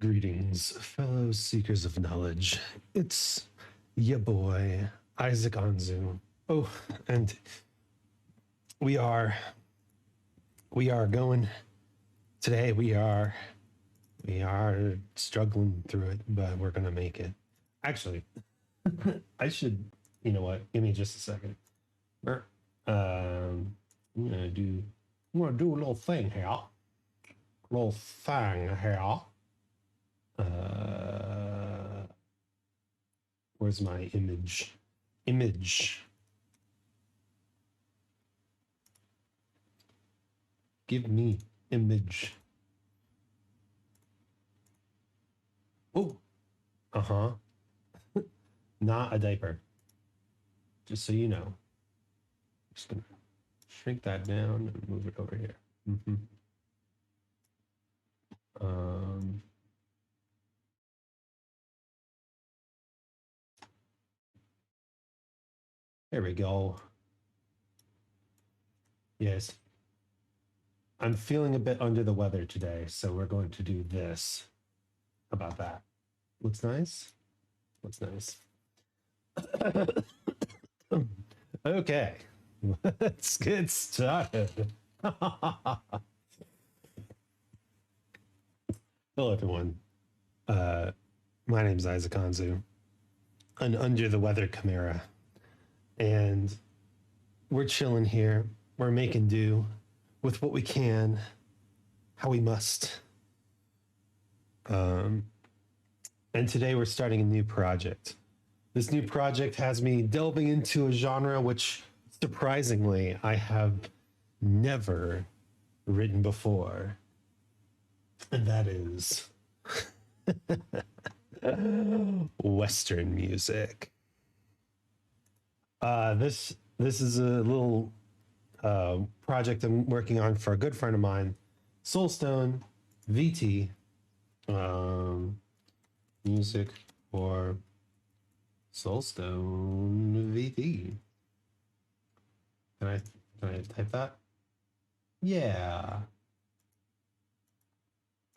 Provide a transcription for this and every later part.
Greetings, fellow seekers of knowledge. It's ya boy, Isaac Anzu. Oh, and we are going today. We are struggling through it, but we're gonna make it. Actually, I should. You know what? Give me just a second. I'm gonna do a little thing here. Where's my image? Give me image. Oh, not a diaper. Just so you know. Just gonna shrink that down and move it over here. There we go. Yes. I'm feeling a bit under the weather today, so we're going to do this. How about that? Looks nice? Looks nice. Okay. Let's get started. Hello, everyone. My name's Isaac Anzu, an under the weather chimera, and we're chilling here. We're making do with what we can, how we must. And today we're starting a new project. This new project has me delving into a genre which, surprisingly, I have never written before. And that is Western music. This is a little project I'm working on for a good friend of mine, Soulstone VT. Music for Soulstone VT. Can I type that? Yeah.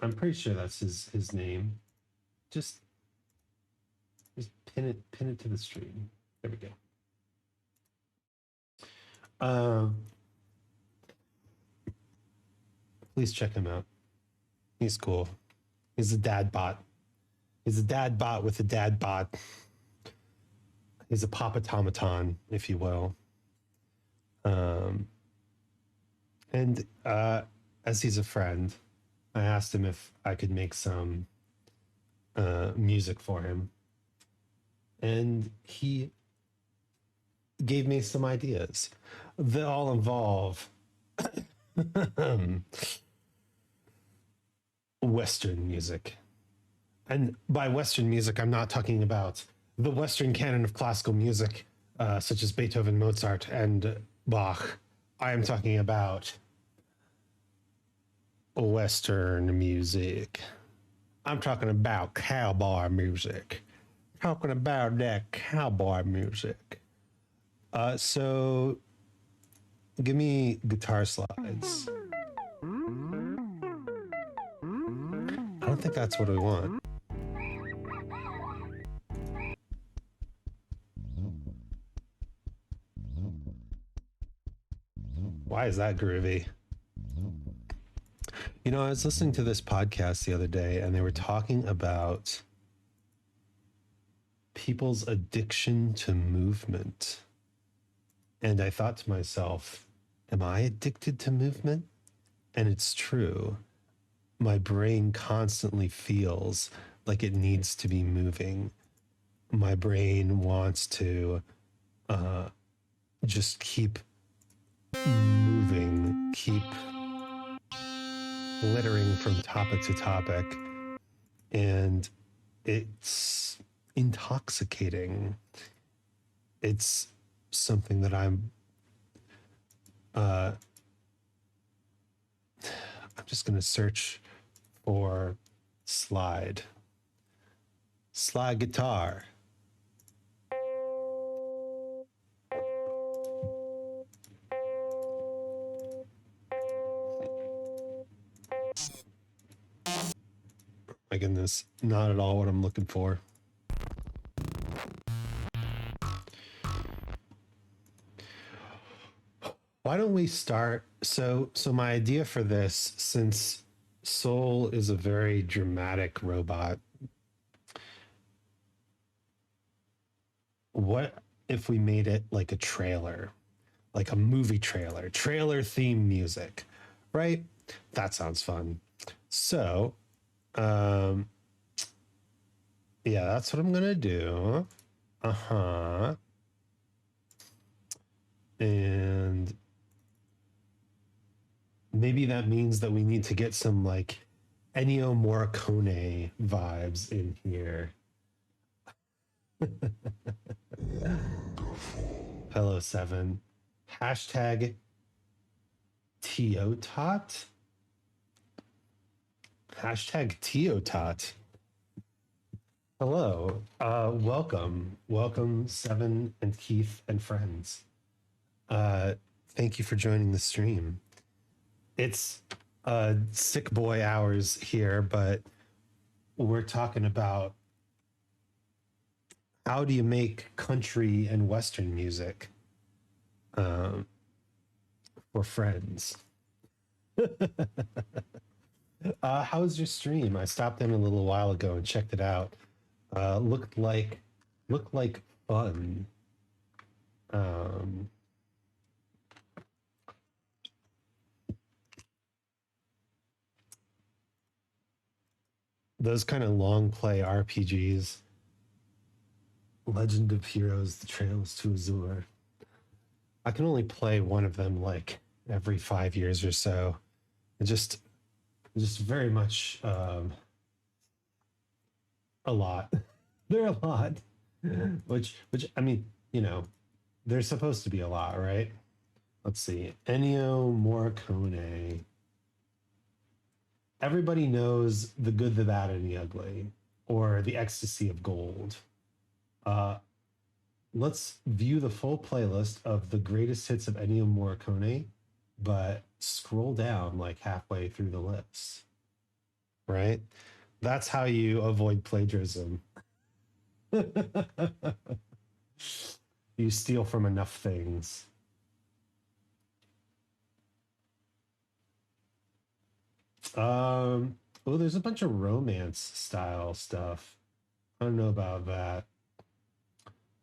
I'm pretty sure that's his name. Just pin it to the stream. There we go. Please check him out. He's cool. He's a dad bot. He's a dad bot with a dad bot. He's a pop-automaton, if you will. And as he's a friend, I asked him if I could make some music for him. And he gave me some ideas. They all involve Western music. And by Western music, I'm not talking about the Western canon of classical music, such as Beethoven, Mozart, and Bach. I am talking about Western music. I'm talking about cowboy music. Talking about that cowboy music. So give me guitar slides. I don't think that's what we want. Why is that groovy? You know, I was listening to this podcast the other day and they were talking about people's addiction to movement. And I thought to myself, am I addicted to movement? And it's true. My brain constantly feels like it needs to be moving. My brain wants to just keep moving, keep littering from topic to topic. And it's intoxicating. It's something that I'm just going to search for slide guitar. My my goodness, not at all what I'm looking for. Why don't we start? So my idea for this, since Soul is a very dramatic robot, what if we made it like a trailer, like a movie trailer theme music, right? That sounds fun. So, yeah, that's what I'm gonna do. And maybe that means that we need to get some like Ennio Morricone vibes in here. Hello, Seven. Hashtag Teotot. Hashtag Teotot. Hello. Welcome, Seven and Keith and friends. Thank you for joining the stream. It's sick boy hours here, but we're talking about how do you make country and Western music for friends. How was your stream? I stopped in a little while ago and checked it out. Looked like fun. Those kind of long play RPGs. Legend of Heroes: The Trails to Azure. I can only play one of them like every 5 years or so. It just very much a lot. They're a lot. Which I mean, you know, they're supposed to be a lot, right? Let's see. Ennio Morricone. Everybody knows The Good, the Bad, and the Ugly, or The Ecstasy of Gold. Let's view the full playlist of the greatest hits of Ennio Morricone, but scroll down like halfway through the list. Right? That's how you avoid plagiarism. You steal from enough things. Oh, there's a bunch of romance style stuff. I don't know about that.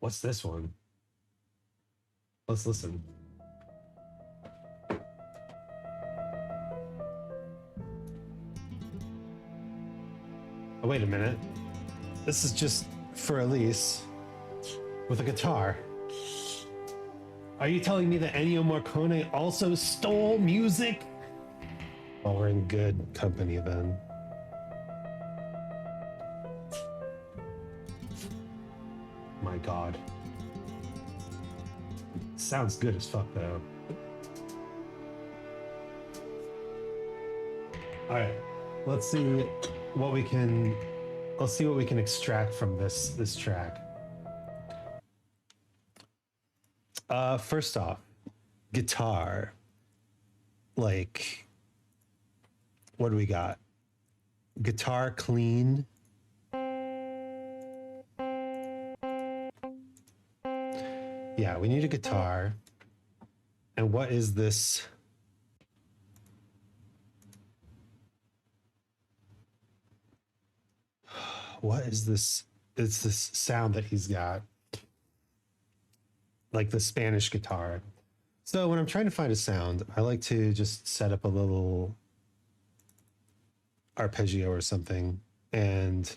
What's this one? Let's listen. Oh, wait a minute. This is just for Elise with a guitar. Are you telling me that Ennio Morricone also stole music? Well, we're in good company then. My God. Sounds good as fuck though. All right, let's see what we can extract from this track. First off, guitar. Like, what do we got? Guitar clean. Yeah, we need a guitar. And what is this? What is this? It's this sound that he's got. Like the Spanish guitar. So when I'm trying to find a sound, I like to just set up a little arpeggio or something. And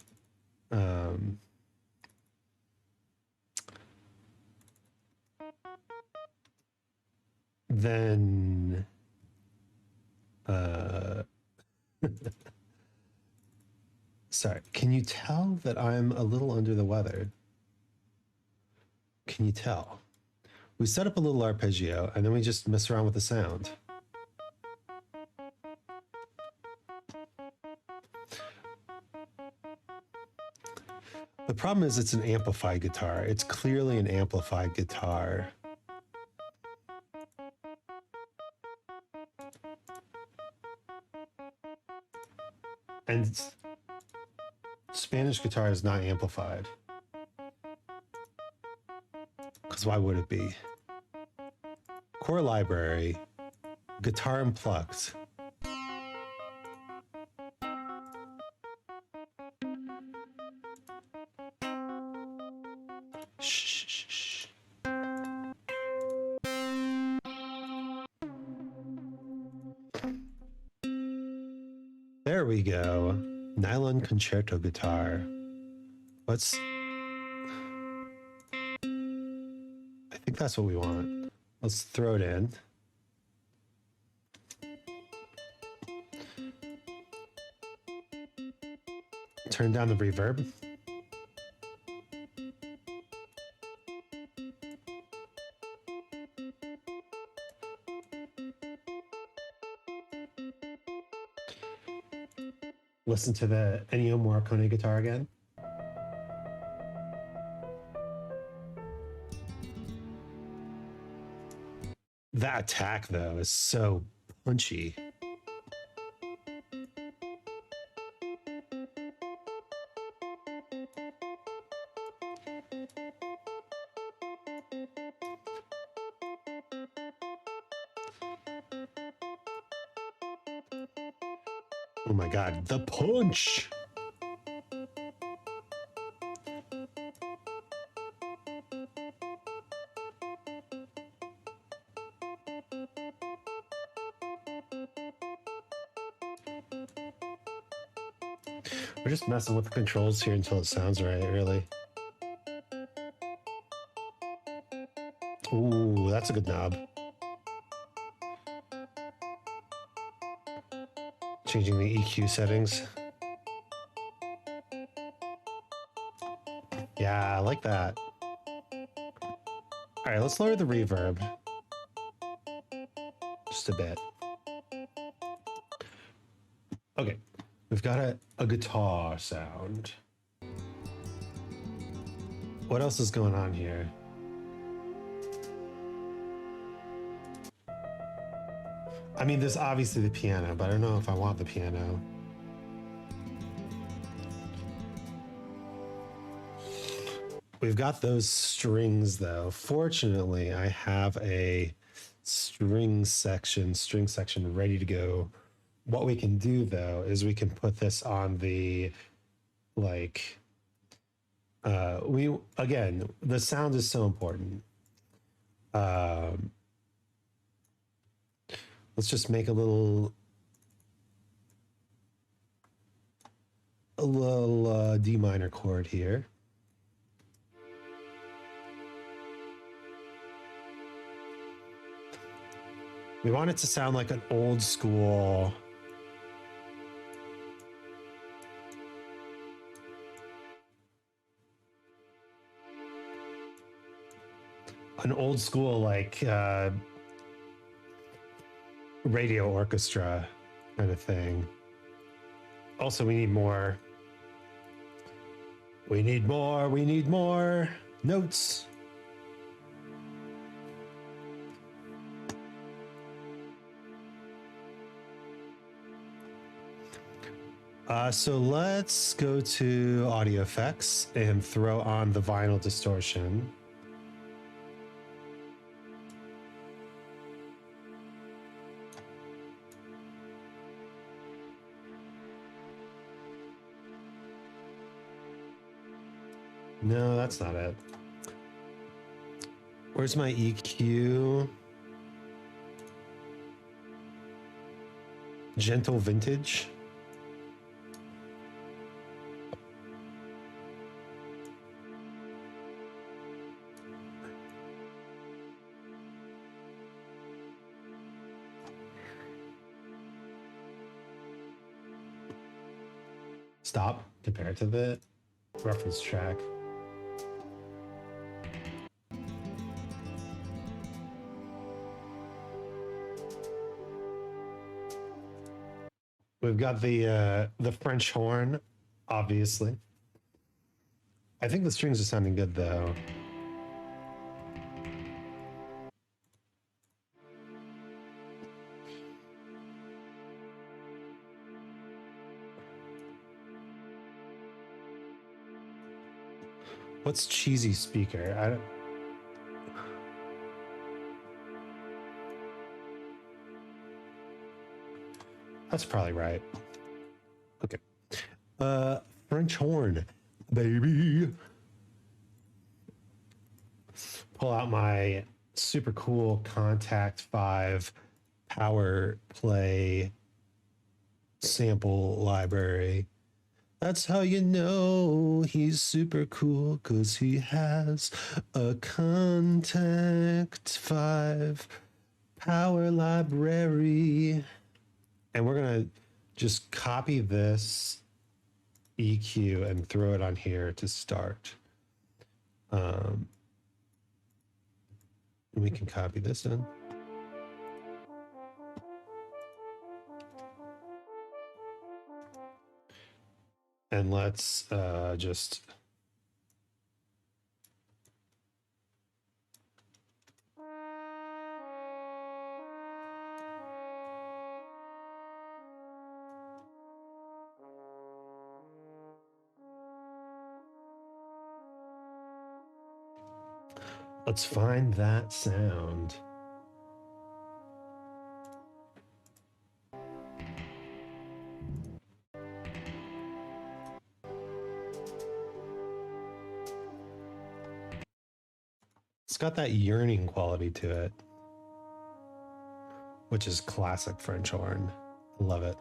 then sorry, can you tell that I'm a little under the weather? Can you tell? We set up a little arpeggio and then we just mess around with the sound. The problem is it's an amplified guitar. It's clearly an amplified guitar. And Spanish guitar is not amplified. Because why would it be? Core library, guitar unplugged. Shh. There we go. Nylon concerto guitar. Let's... I think that's what we want. Let's throw it in. Turn down the reverb. Listen to the Ennio Morricone guitar again. That attack, though, is so punchy. Oh my god, the punch! We're just messing with the controls here until it sounds right, really. Ooh, that's a good knob. Changing the EQ settings. Yeah, I like that. All right, let's lower the reverb. Just a bit. Okay, we've got a guitar sound. What else is going on here? I mean, there's obviously the piano, but I don't know if I want the piano. We've got those strings, though. Fortunately, I have a string section ready to go. What we can do, though, is we can put this on the, like, again, the sound is so important. Let's just make a little D minor chord here. We want it to sound like an old school like radio orchestra kind of thing. Also, we need more notes. So let's go to audio effects and throw on the vinyl distortion. No, that's not it. Where's my EQ? Gentle vintage. Stop comparative it. Reference track. We've got the French horn, obviously. I think the strings are sounding good, though. What's cheesy speaker? I don't. That's probably right. Okay. French horn, baby. Pull out my super cool Contact 5 power play sample library. That's how you know he's super cool, because he has a Contact 5 power library. And we're going to just copy this EQ and throw it on here to start. We can copy this in. And let's just let's find that sound. It's got that yearning quality to it, which is classic French horn. I love it.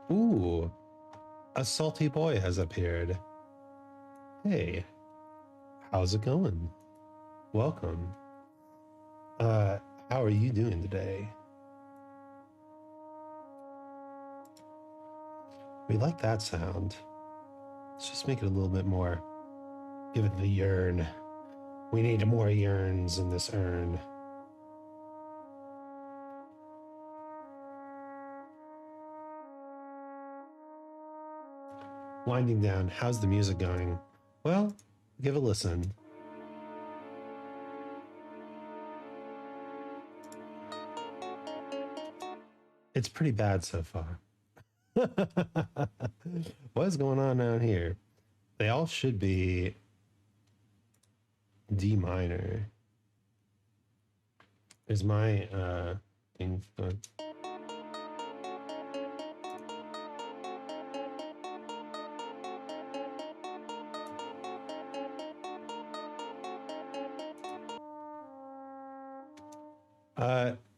Ooh, a salty boy has appeared. Hey, how's it going? Welcome. How are you doing today? We like that sound. Let's just make it a little bit more. Give it the yearn. We need more yearns in this urn. Winding down. How's the music going? Well, give a listen. It's pretty bad so far. What's going on down here? They all should be D minor. Is my thing going?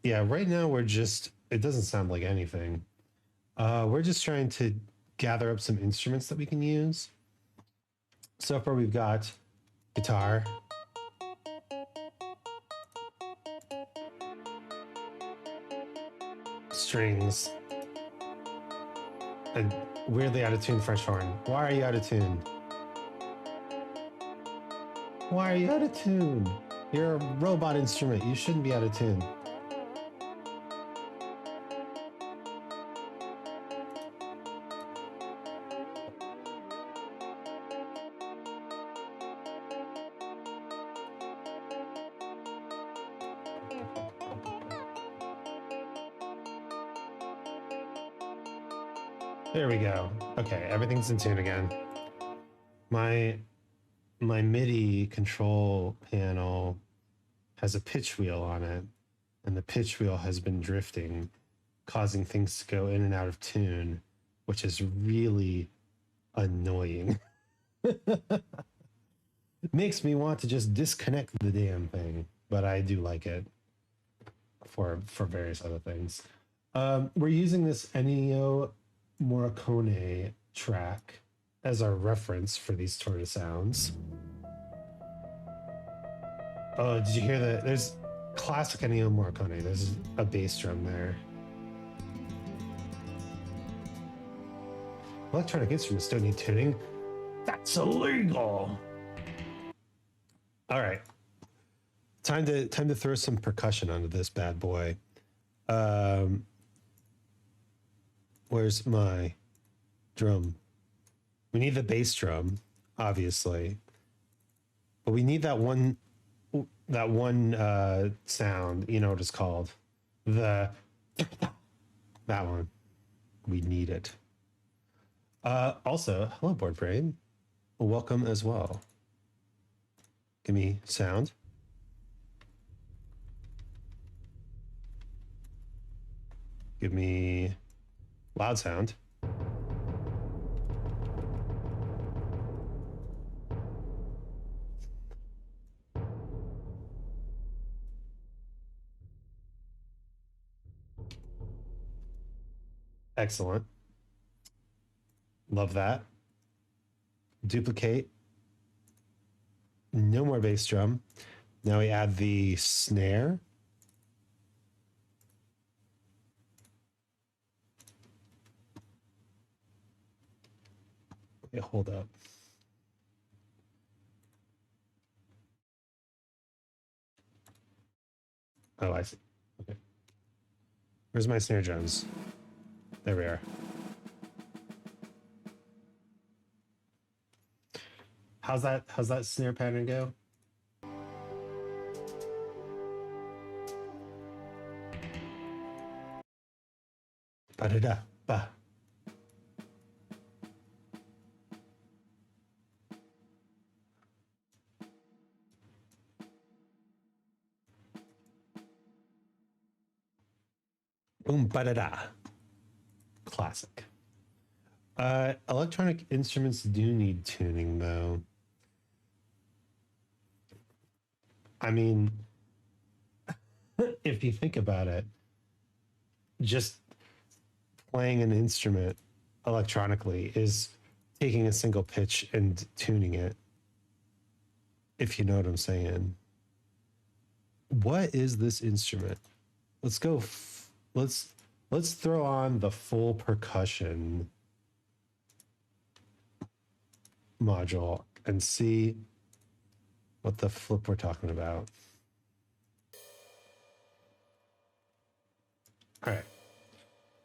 Yeah, right now we're just, it doesn't sound like anything. We're just trying to gather up some instruments that we can use. So far we've got guitar, strings, and weirdly out of tune French horn. Why are you out of tune? Why are you out of tune? You're a robot instrument. You shouldn't be out of tune. There we go. Okay, everything's in tune again. My MIDI control panel has a pitch wheel on it, and the pitch wheel has been drifting, causing things to go in and out of tune, which is really annoying. It makes me want to just disconnect the damn thing, but I do like it for various other things. We're using this Ennio Morricone track as our reference for these sort of sounds. Oh, did you hear that? There's classic Ennio Morricone. There's a bass drum there. Electronic instruments don't need tuning. That's illegal. All right. Time to throw some percussion onto this bad boy. Where's my drum. We need the bass drum, obviously, but we need that one sound. You know what it's called? That one. We need it. Also, hello, Board Brain. Welcome as well. Give me sound. Give me loud sound. Excellent. Love that. Duplicate. No more bass drum. Now we add the snare. Wait, hold up. Oh, I see. Okay. Where's my snare drums? There we are. How's that snare pattern go? Ba-da-da, ba. Boom, ba-da-da. Classic. Electronic instruments do need tuning, though. I mean, if you think about it, just playing an instrument electronically is taking a single pitch and tuning it, if you know what I'm saying. What is this instrument? Let's go. Let's throw on the full percussion module and see what the flip we're talking about. All right.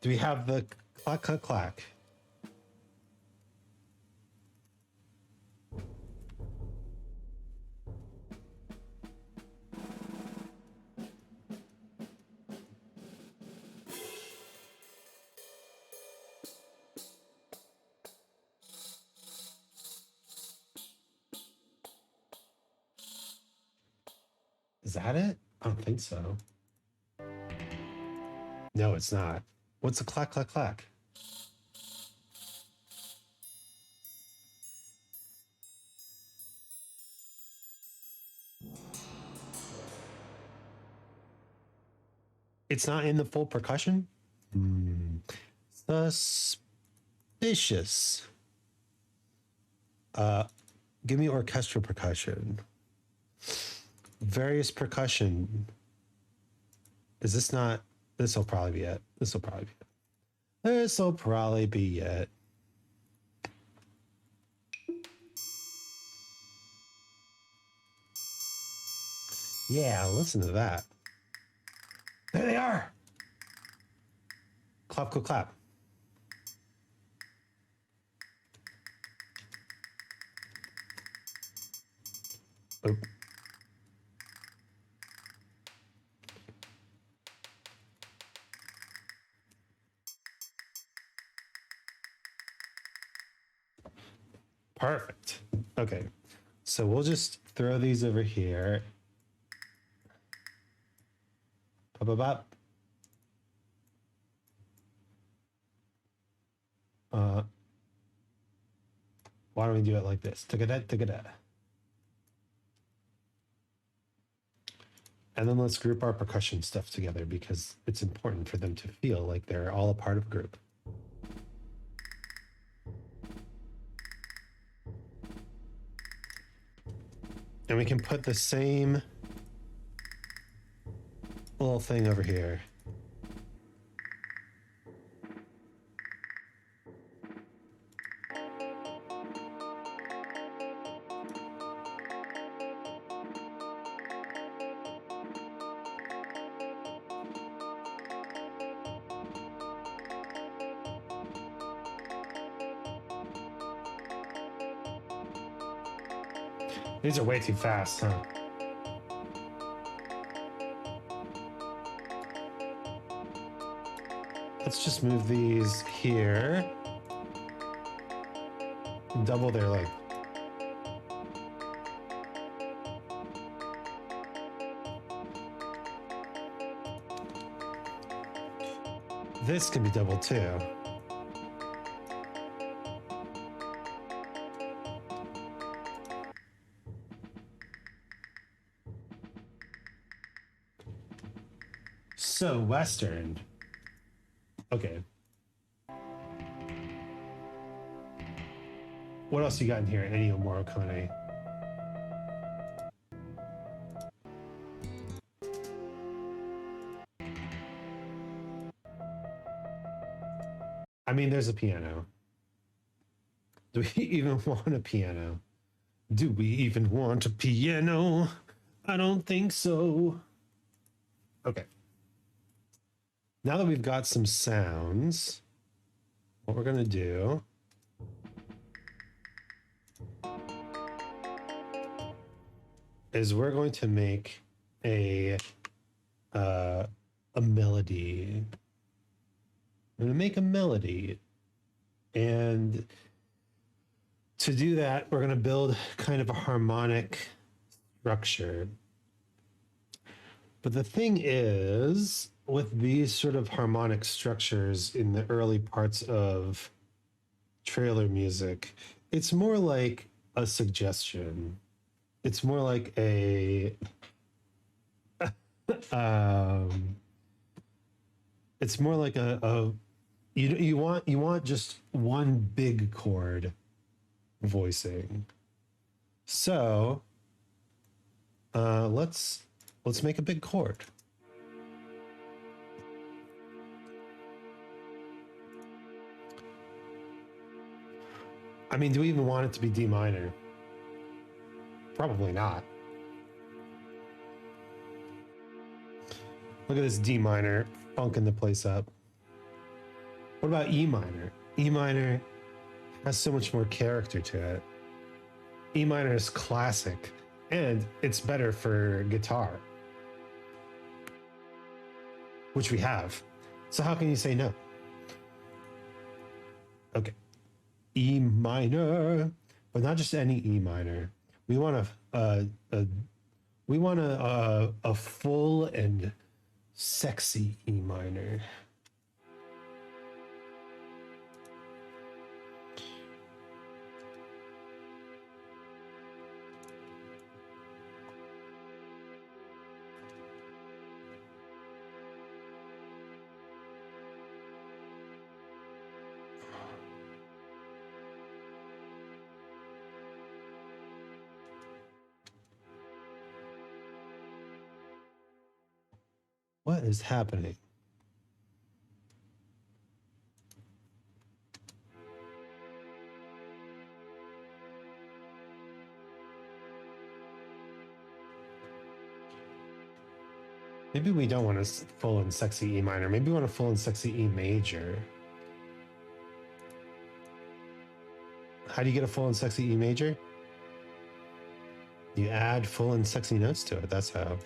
Do we have the clack, clack, clack? Is that it? I don't think so. No, it's not. What's a clack, clack, clack? It's not in the full percussion? Suspicious. Give me orchestral percussion. Various percussion. Is this not? This will probably be it. This will probably be it. This will probably be it. Yeah, listen to that. There they are. Clap, clap, clap. Oop. Perfect. Okay. So we'll just throw these over here. Up, up, up. Why don't we do it like this? Tigga-da, tigga-da. And then let's group our percussion stuff together because it's important for them to feel like they're all a part of a group. And we can put the same little thing over here. These are way too fast, huh? Let's just move these here. Double their length. This can be double too. So Western. Okay. What else you got in here? Ennio Morricone. I mean, there's a piano. Do we even want a piano? Do we even want a piano? I don't think so. Okay. Now that we've got some sounds, what we're going to do is we're going to make a melody. I'm going to make a melody. And to do that, we're going to build kind of a harmonic structure. But the thing is, with these sort of harmonic structures in the early parts of trailer music, it's more like a suggestion. It's more like a it's more like a you want just one big chord voicing. So let's make a big chord. I mean, do we even want it to be D minor? Probably not. Look at this D minor funking the place up. What about E minor? E minor has so much more character to it. E minor is classic, and it's better for guitar, which we have. So how can you say no? Okay. E minor, but not just any E minor. We want a full and sexy E minor. What is happening? Maybe we don't want a full and sexy E minor. Maybe we want a full and sexy E major. How do you get a full and sexy E major? You add full and sexy notes to it. That's how.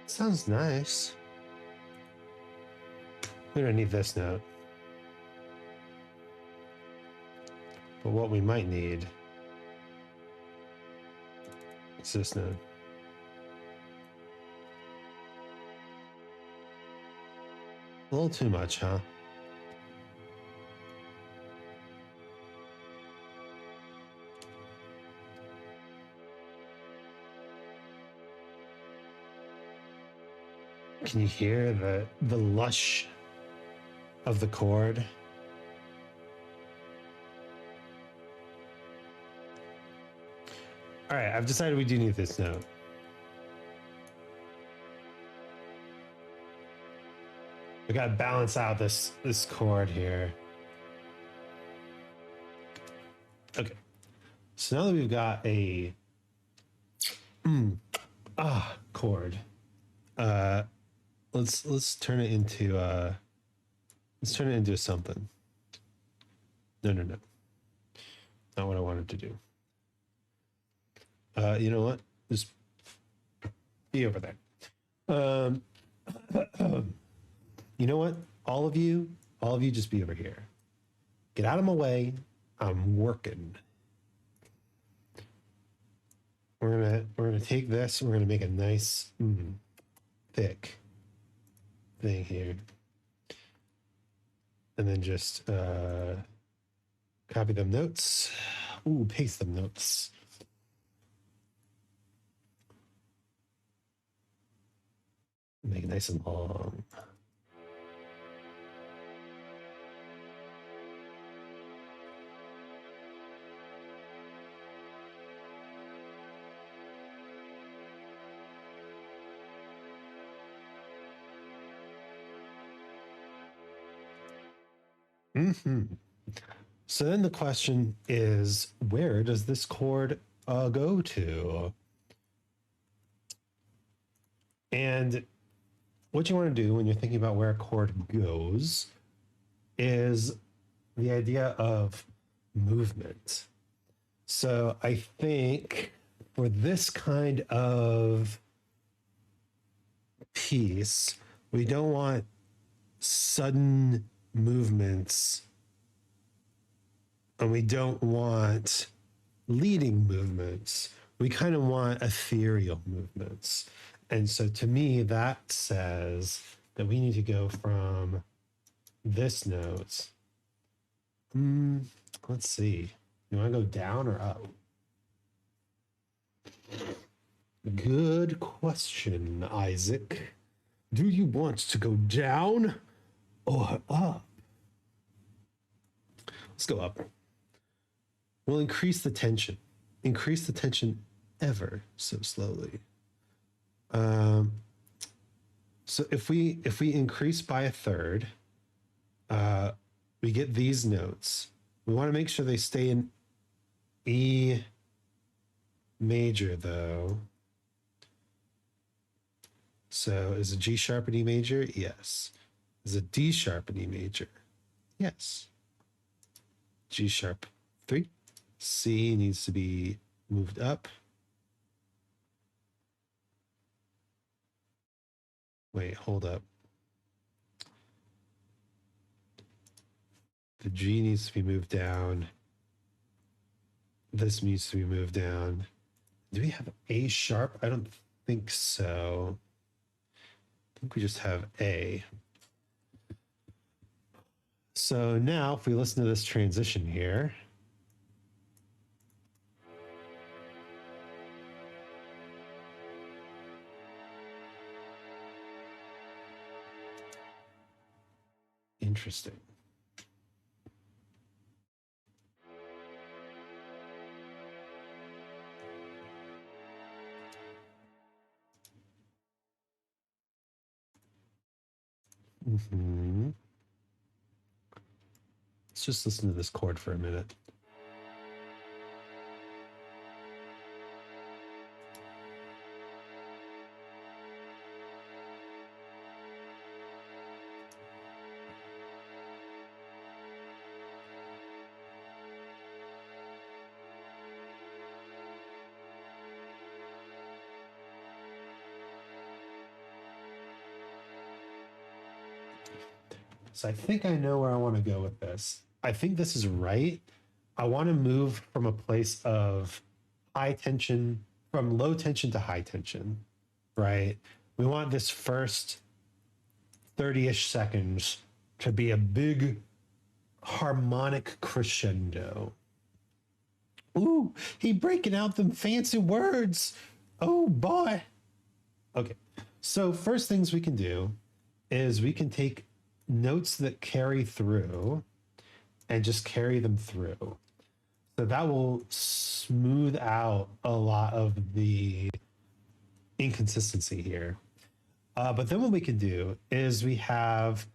Sounds nice. We don't need this note. But what we might need is this note. A little too much, huh? Can you hear the lush of the chord. All right, I've decided we do need this note. We gotta balance out this chord here. Okay, so now that we've got a chord, let's turn it into something. No, not what I wanted to do. You know what? Just be over there. You know what? All of you just be over here. Get out of my way. I'm working. We're gonna take this. We're gonna make a nice thick thing here, and then just copy them notes. Ooh, paste them notes. Make it nice and long. So then the question is, where does this chord go to? And what you want to do when you're thinking about where a chord goes is the idea of movement. So I think for this kind of piece, we don't want sudden movements, and we don't want leading movements. We kind of want ethereal movements. And so to me, that says that we need to go from this note. Let's see. You want to go down or up? Good question, Isaac. Do you want to go down or up? Let's go up. We'll increase the tension. Increase the tension ever so slowly. So if we increase by a third, we get these notes. We want to make sure they stay in E major though. So is a G sharp an E major? Yes. Is a D sharp an E major? Yes. G sharp 3. C needs to be moved up. Wait, hold up. The G needs to be moved down. This needs to be moved down. Do we have A sharp? I don't think so. I think we just have A. So now if we listen to this transition here, interesting. Let's just listen to this chord for a minute. So I think I know where I want to go with this. I think this is right. I want to move from a place of high tension, from low tension to high tension, right? We want this first 30-ish seconds to be a big harmonic crescendo. Ooh, he breaking out them fancy words. Oh boy. Okay. So first things we can do is we can take notes that carry through and just carry them through. So that will smooth out a lot of the inconsistency here. But then what we can do is we have,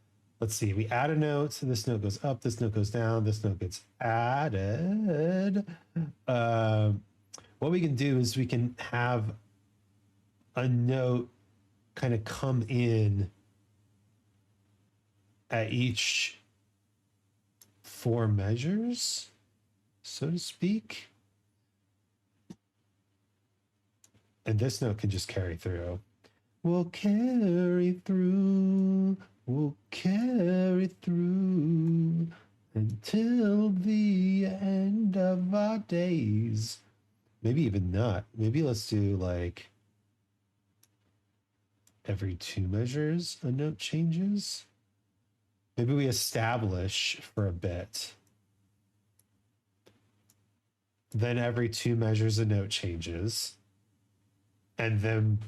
let's see, we add a note. So this note goes up, this note goes down, this note gets added. What we can do is we can have a note kind of come in at each 4 measures, so to speak. And this note can just carry through. We'll carry through, we'll carry through until the end of our days. Maybe even not. Maybe let's do like every 2 measures a note changes. Maybe we establish for a bit. Then every 2 measures a note changes. And then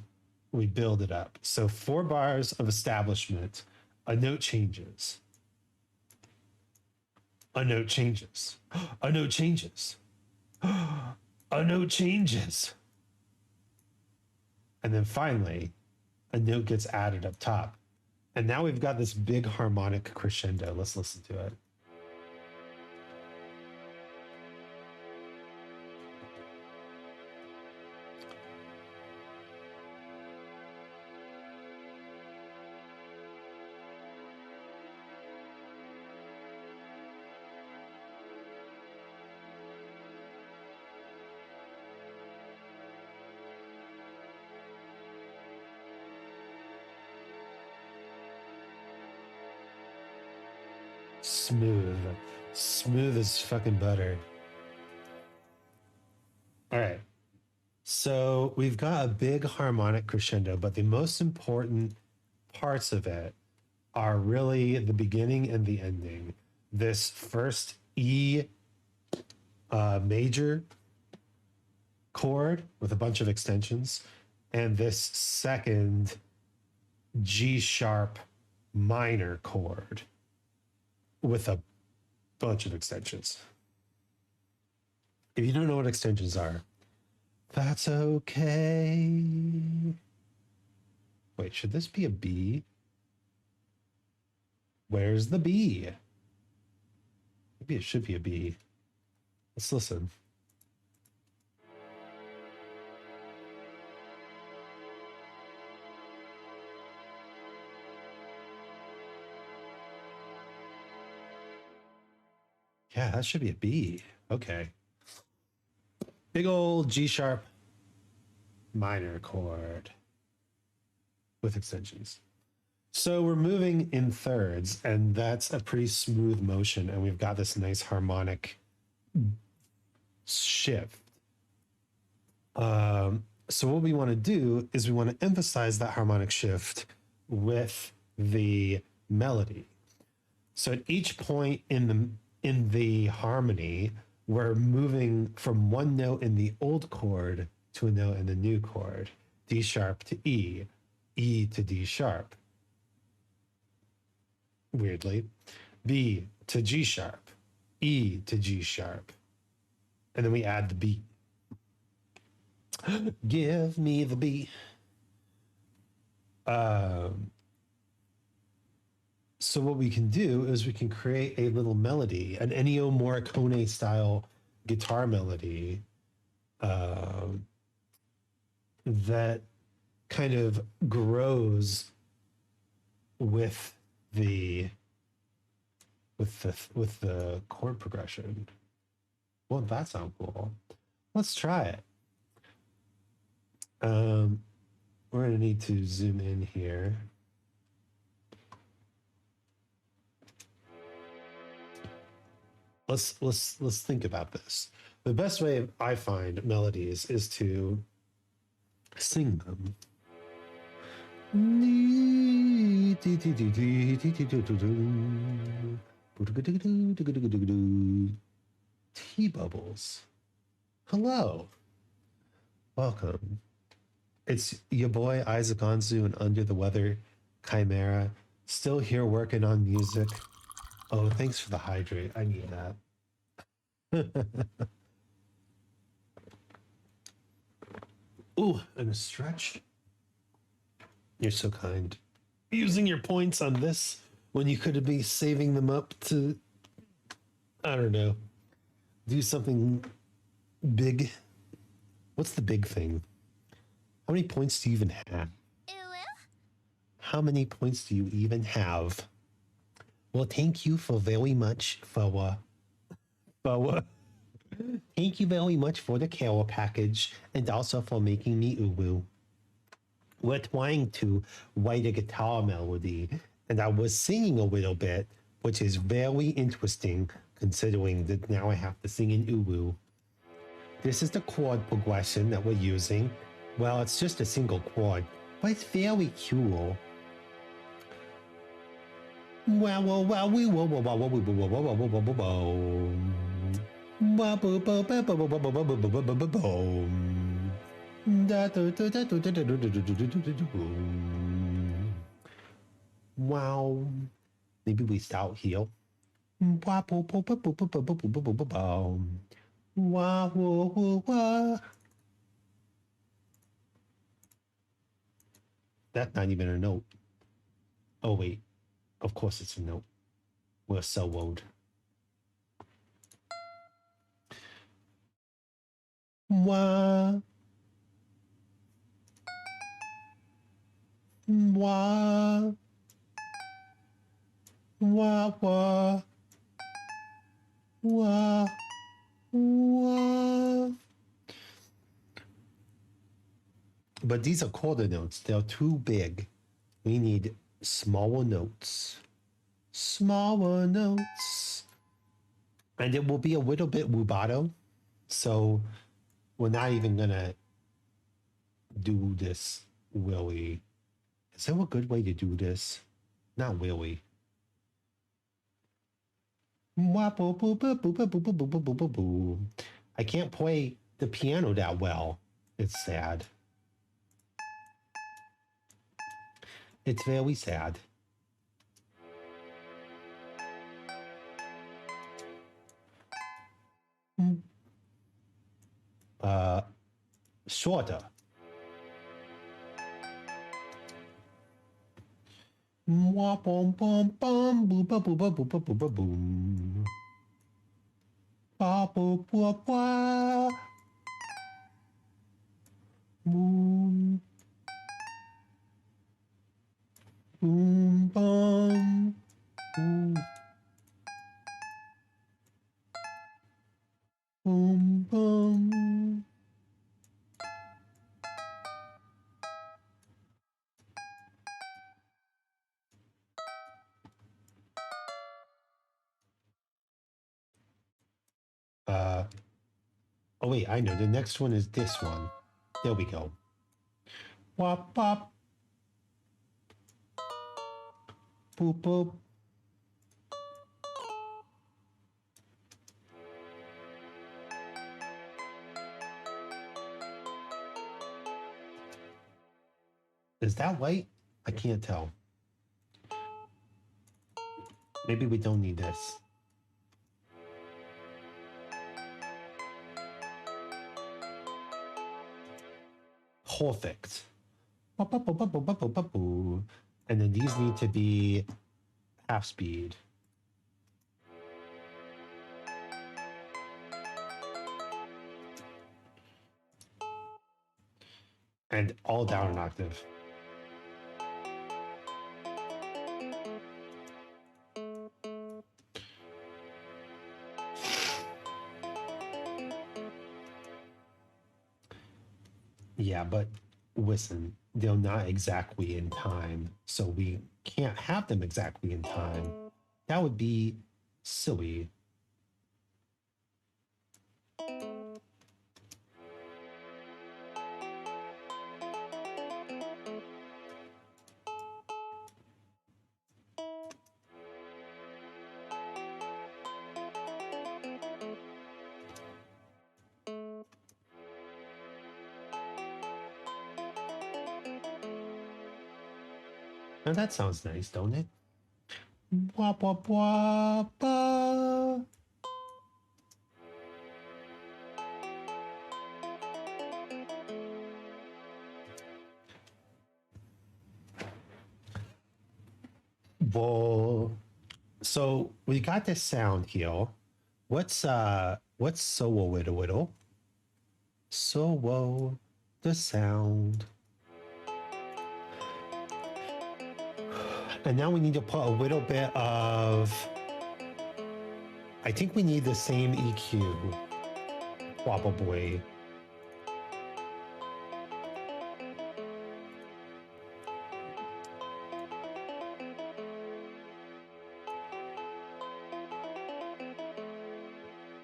we build it up. So 4 bars of establishment, a note changes. A note changes. A note changes. A note changes. And then finally, a note gets added up top. And now we've got this big harmonic crescendo. Let's listen to it. Smooth. Smooth as fucking butter. All right. So we've got a big harmonic crescendo, but the most important parts of it are really the beginning and the ending. This first E major chord with a bunch of extensions, and this second G sharp minor chord with a bunch of extensions. If you don't know what extensions are, that's okay. Wait, should this be a B? Where's the B? Maybe it should be a B. Let's listen. Yeah, that should be a B. Okay. Big old G sharp minor chord with extensions. So we're moving in thirds, and that's a pretty smooth motion, and we've got this nice harmonic shift. So what we want to do is we want to emphasize that harmonic shift with the melody. So at each point in the harmony, we're moving from one note in the old chord to a note in the new chord. D sharp to E, E to D sharp. Weirdly, B to G sharp, E to G sharp. And then we add the B. Give me the B. So what we can do is we can create a little melody, an Ennio Morricone style guitar melody that kind of grows with the chord progression. Won't that sound cool? Let's try it. We're gonna need to zoom in here. Let's think about this. The best way I find melodies is to sing them. T-bubbles. Hello. Welcome. It's your boy Isaac Anzu and Under the Weather Chimera Still here working on music. Oh, thanks for the hydrate. I need that. Ooh, and a stretch. You're so kind. Using your points on this when you could be saving them up to, I don't know, do something big. What's the big thing? How many points do you even have? How many points do you even have? Well, thank you for very much for thank you very much for the care package and also for making me uwu. We're trying to write a guitar melody, and I was singing a little bit, which is very interesting considering that now I have to sing in uwu. This is the chord progression that we're using. Well, it's just a single chord, but it's very cool. Wow, wow, wow, wow, wow, wow, wow, wow, wow, wow, wow, wow, wow. Wow. Maybe we start here. That's not even a note. Oh, wait. Of course it's a note. We're so old. Wah. Wah. Wah, wah. Wah. Wah. But these are quarter notes. They're too big. We need smaller notes. Smaller notes. And it will be a little bit rubato. So we're not even going to do this really. Is there a good way to do this? Not really. I can't play the piano that well. It's sad. It's very sad. Shorter. Boom, boom, boom, boom, boom, boom, boom, boom, boom, boom, boom. Ba, bo, ba, ba. Boom. Boom, boom. Boom. Boom, boom. Oh wait, I know. The next one is this one. There we go. Wop, wop. Boop, boop. Is that white? I can't tell. Maybe we don't need this. Perfect. And then these need to be half speed. And all down an octave. Yeah, but listen, they're not exactly in time, so we can't have them exactly in time. That would be silly. Now that sounds nice, don't it? Blah, blah, blah, blah. Well, so we got this sound here. What's so whittle whittle? So whoa, the sound. And now we need to put a little bit of. I think we need the same EQ, probably.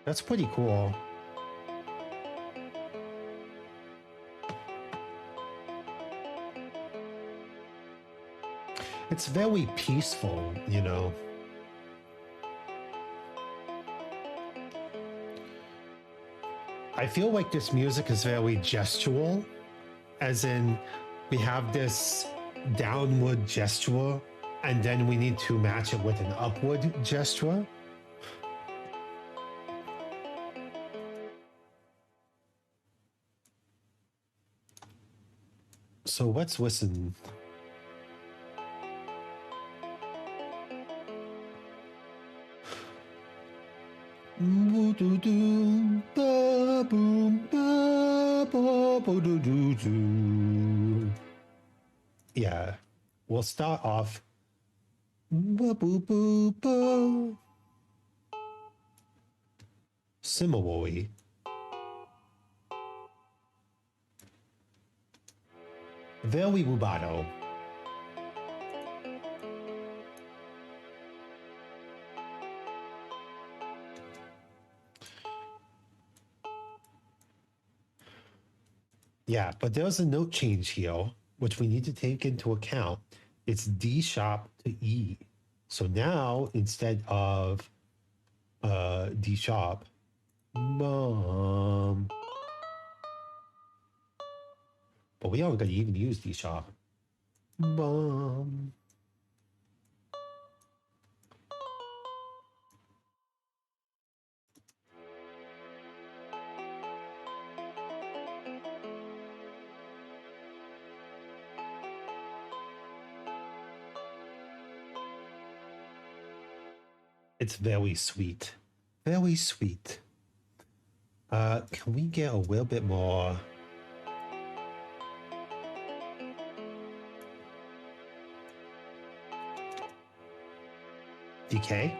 That's pretty cool. It's very peaceful, you know. I feel like this music is very gestural, as in we have this downward gesture and then we need to match it with an upward gesture. So let's listen. Yeah, we'll start off. Similarly, very rubato. Yeah, but there's a note change here, which we need to take into account. It's D sharp to E. So now instead of D sharp, but we aren't going to even use D sharp. It's very sweet. Very sweet. Can we get a little bit more? DK?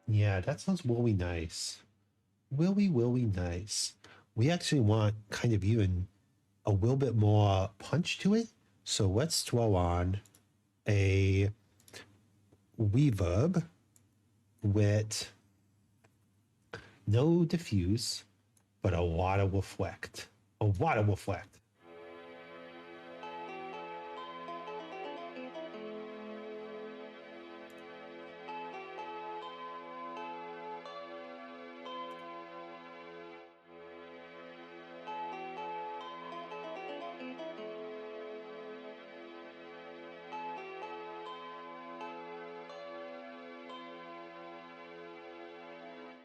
Yeah, that sounds really nice. Really nice. We actually want kind of even a little bit more punch to it. So let's throw on a reverb with no diffuse, but a lot of reflect. A lot of reflect.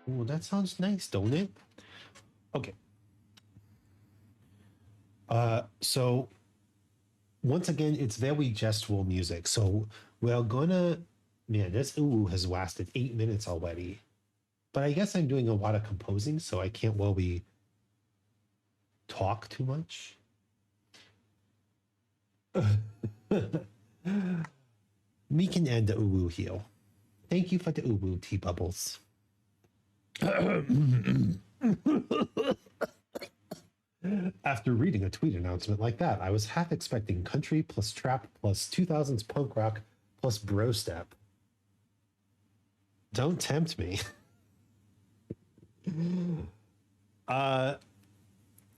Oh, that sounds nice, don't it? Okay. So once again, it's very gestural music. So we're gonna, man, this ooh has lasted 8 minutes already. But I guess I'm doing a lot of composing, so I can't really talk too much. We can end the uwu here. Thank you for the uwu, T Bubbles. After reading a tweet announcement like that, I was half expecting country plus trap plus 2000s punk rock plus bro step. Don't tempt me.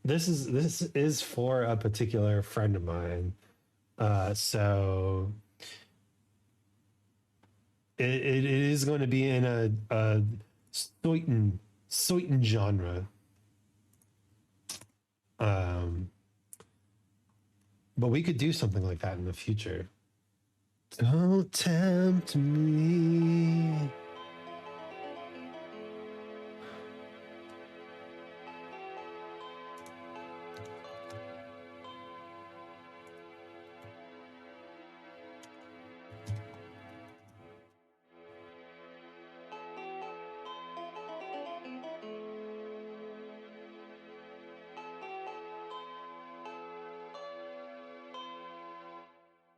This is for a particular friend of mine. So it is going to be in a certain certain genre. Um, but we could do something like that in the future. Don't tempt me.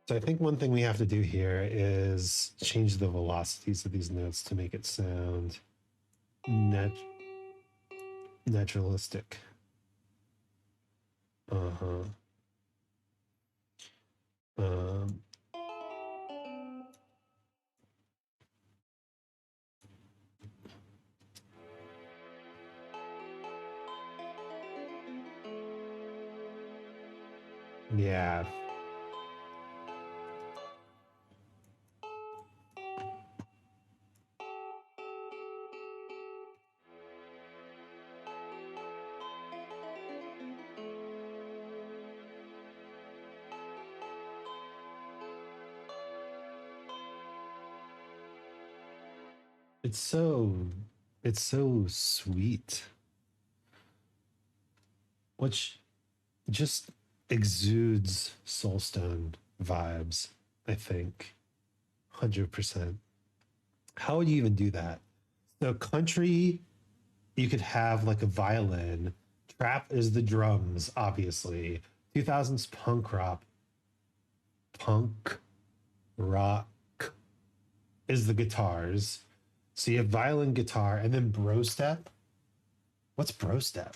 So I think one thing we have to do here is change the velocities of these notes to make it sound naturalistic. Uh-huh. Um, yeah. It's so sweet. Which just exudes Soulstone vibes, I think. 100%. How would you even do that? So country, you could have like a violin. Trap is the drums, obviously. 2000s punk rock is the guitars. So you have violin, guitar, and then bro step. What's bro step?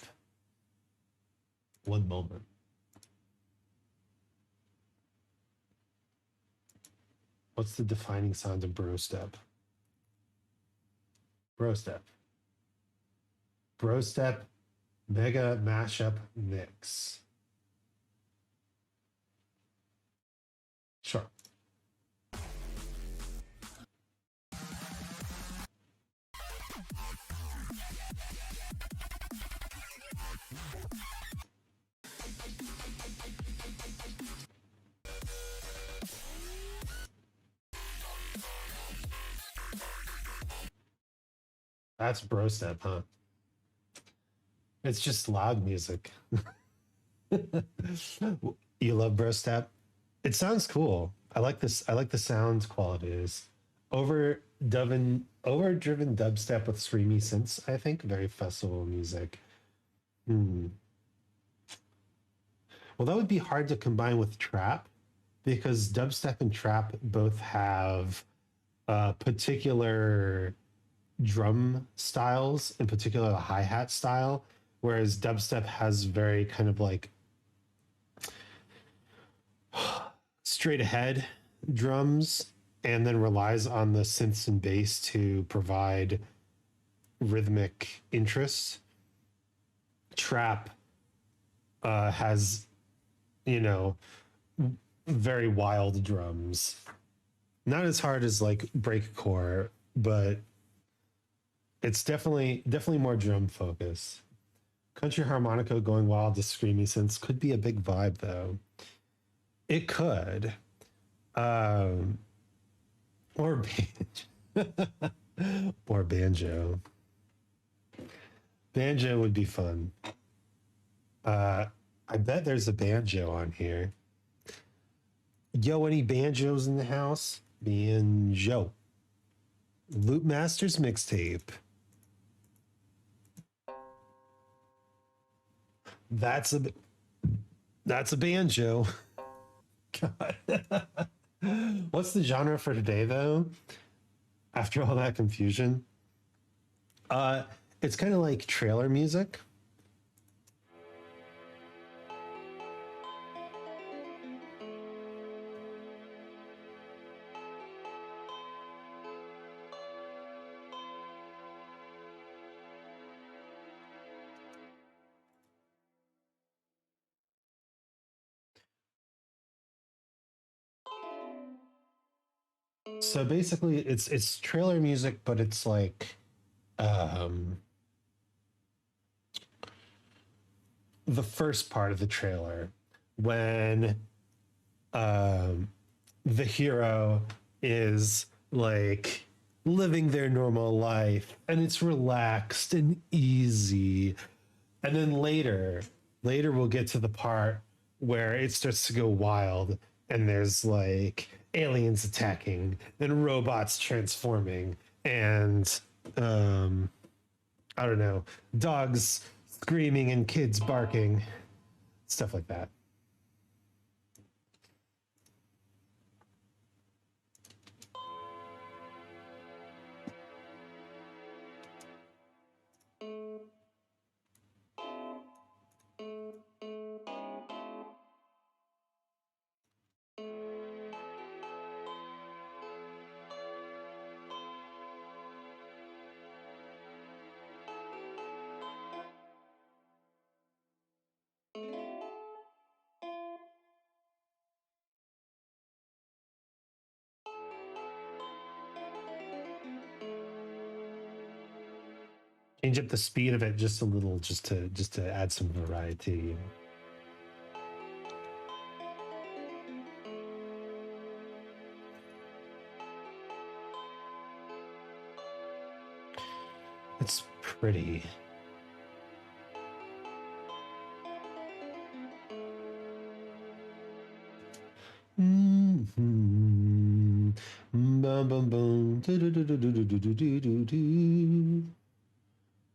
One moment. What's the defining sound of bro step? Bro step. Bro step mega mashup mix. Sure. That's bro step, huh? It's just loud music. You love bro step? It sounds cool. I like this. I like the sound qualities. Overdriven dubstep with streamy synths, I think. Very festival music. Hmm. Well, that would be hard to combine with trap because dubstep and trap both have particular drum styles, in particular the hi-hat style, whereas dubstep has very kind of like straight ahead drums and then relies on the synths and bass to provide rhythmic interest. Trap has, you know, very wild drums. Not as hard as like breakcore, but it's definitely more drum focus. Country harmonica going wild to screamy synths could be a big vibe though. It could. Um, or or banjo. Banjo would be fun. Uh, I bet there's a banjo on here. Yo, any banjos in the house? Banjo. Loop Masters mixtape. That's a that's a banjo. God. What's the genre for today though? After all that confusion, uh, it's kind of like trailer music. So basically, it's trailer music, but it's like um, the first part of the trailer when the hero is like living their normal life and it's relaxed and easy. And then later we'll get to the part where it starts to go wild and there's like aliens attacking and robots transforming and I don't know, dogs screaming and kids barking, stuff like that. Change up the speed of it just a little, just to add some variety. It's pretty. Mm-hmm. Bum bum bum. Do do do do do do do do do do.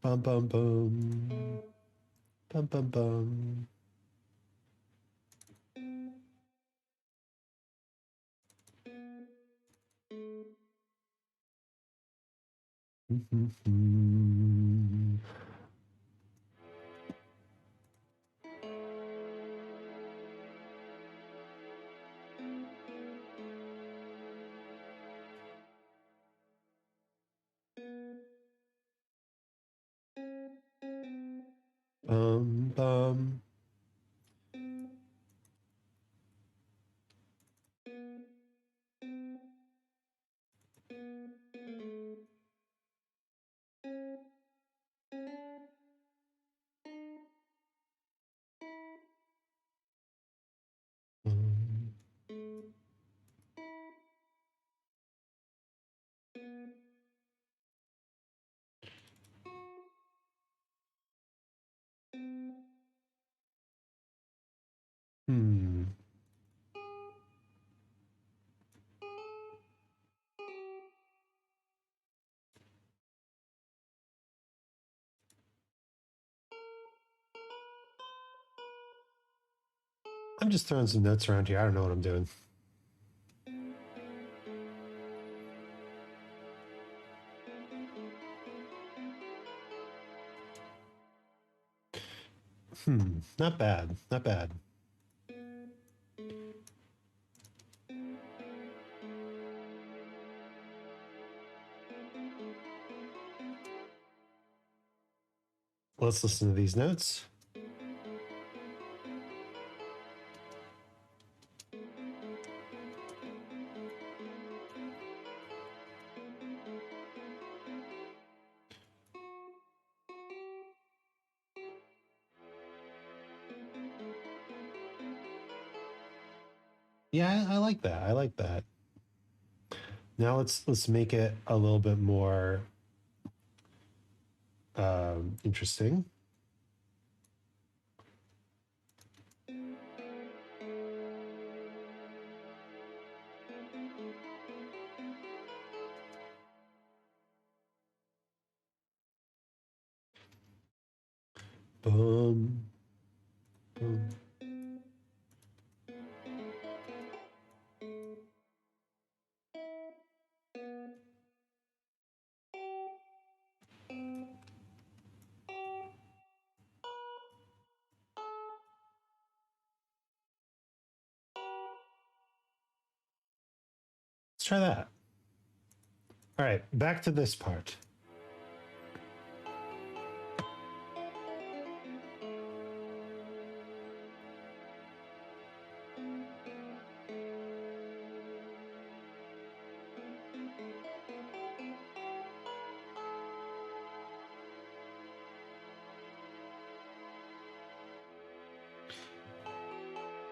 Bum bum bum. Bum bum bum. Mm-hmm. Bum. Hmm. I'm just throwing some notes around here. I don't know what I'm doing. Not bad. Not bad. Let's listen to these notes. Yeah, I like that. I like that. Now let's make it a little bit more interesting. Boom. Boom. Let's try that. All right, back to this part.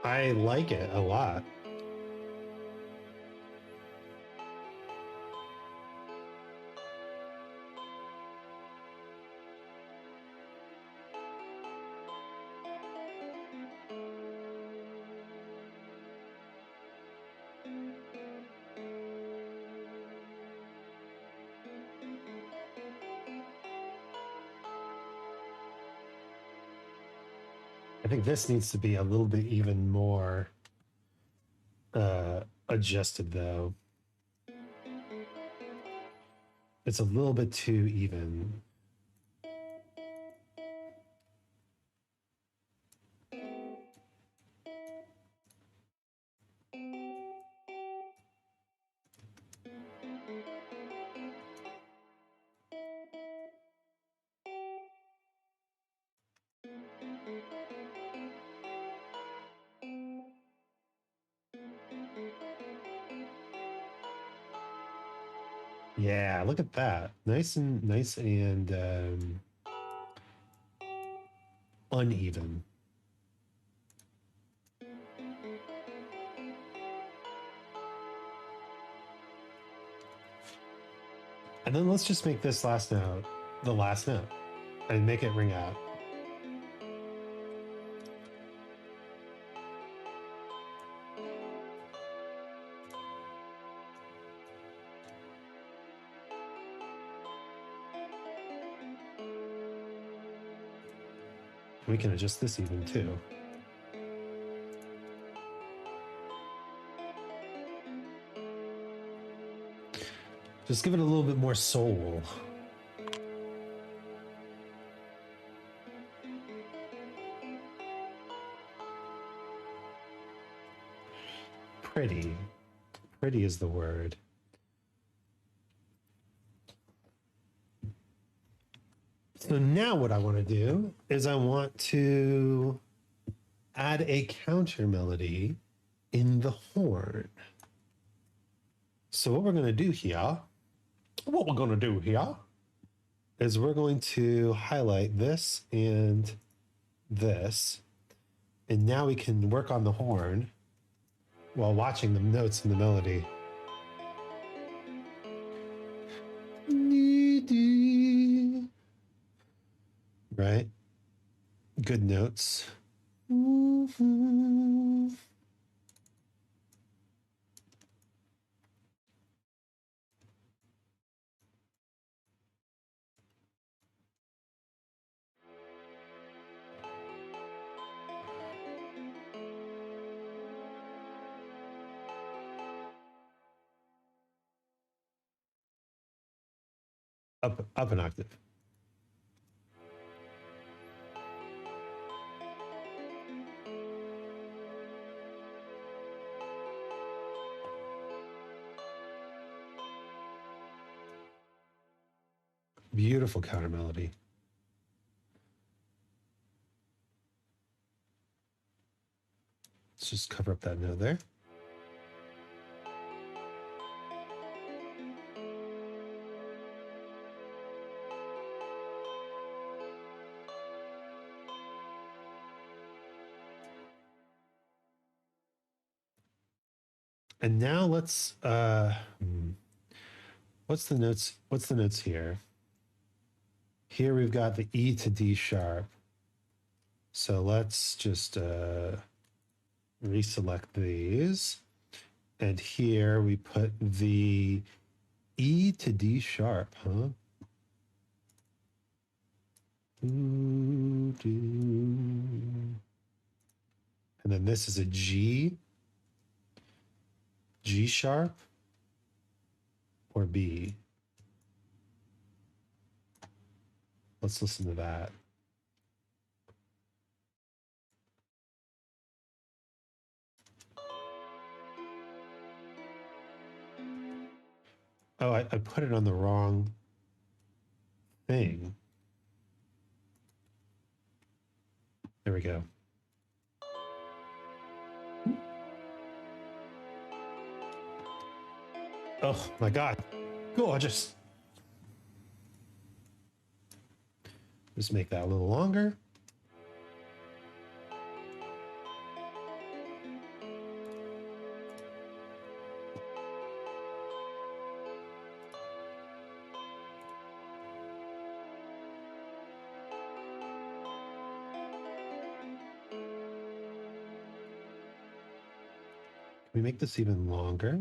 I like it a lot. I think this needs to be a little bit even more adjusted, though. It's a little bit too even. Yeah, look at that. Nice and uneven. And then let's just make this last note the last note and make it ring out. We can adjust this even too. Just give it a little bit more soul. Pretty. Pretty is the word. So now what I want to do is I want to add a counter melody in the horn. So what we're going to do here, is we're going to highlight this and this. And now we can work on the horn while watching the notes in the melody. Right? Good notes. Up an octave. Beautiful counter melody. Let's just cover up that note there. And now let's what's the notes here? Here we've got the E to D sharp. So let's just reselect these. And here we put the E to D sharp, huh? And then this is a G sharp or B. Let's listen to that. Oh, I put it on the wrong thing. There we go. Oh my God, gorgeous. Just make that a little longer. we make this even longer?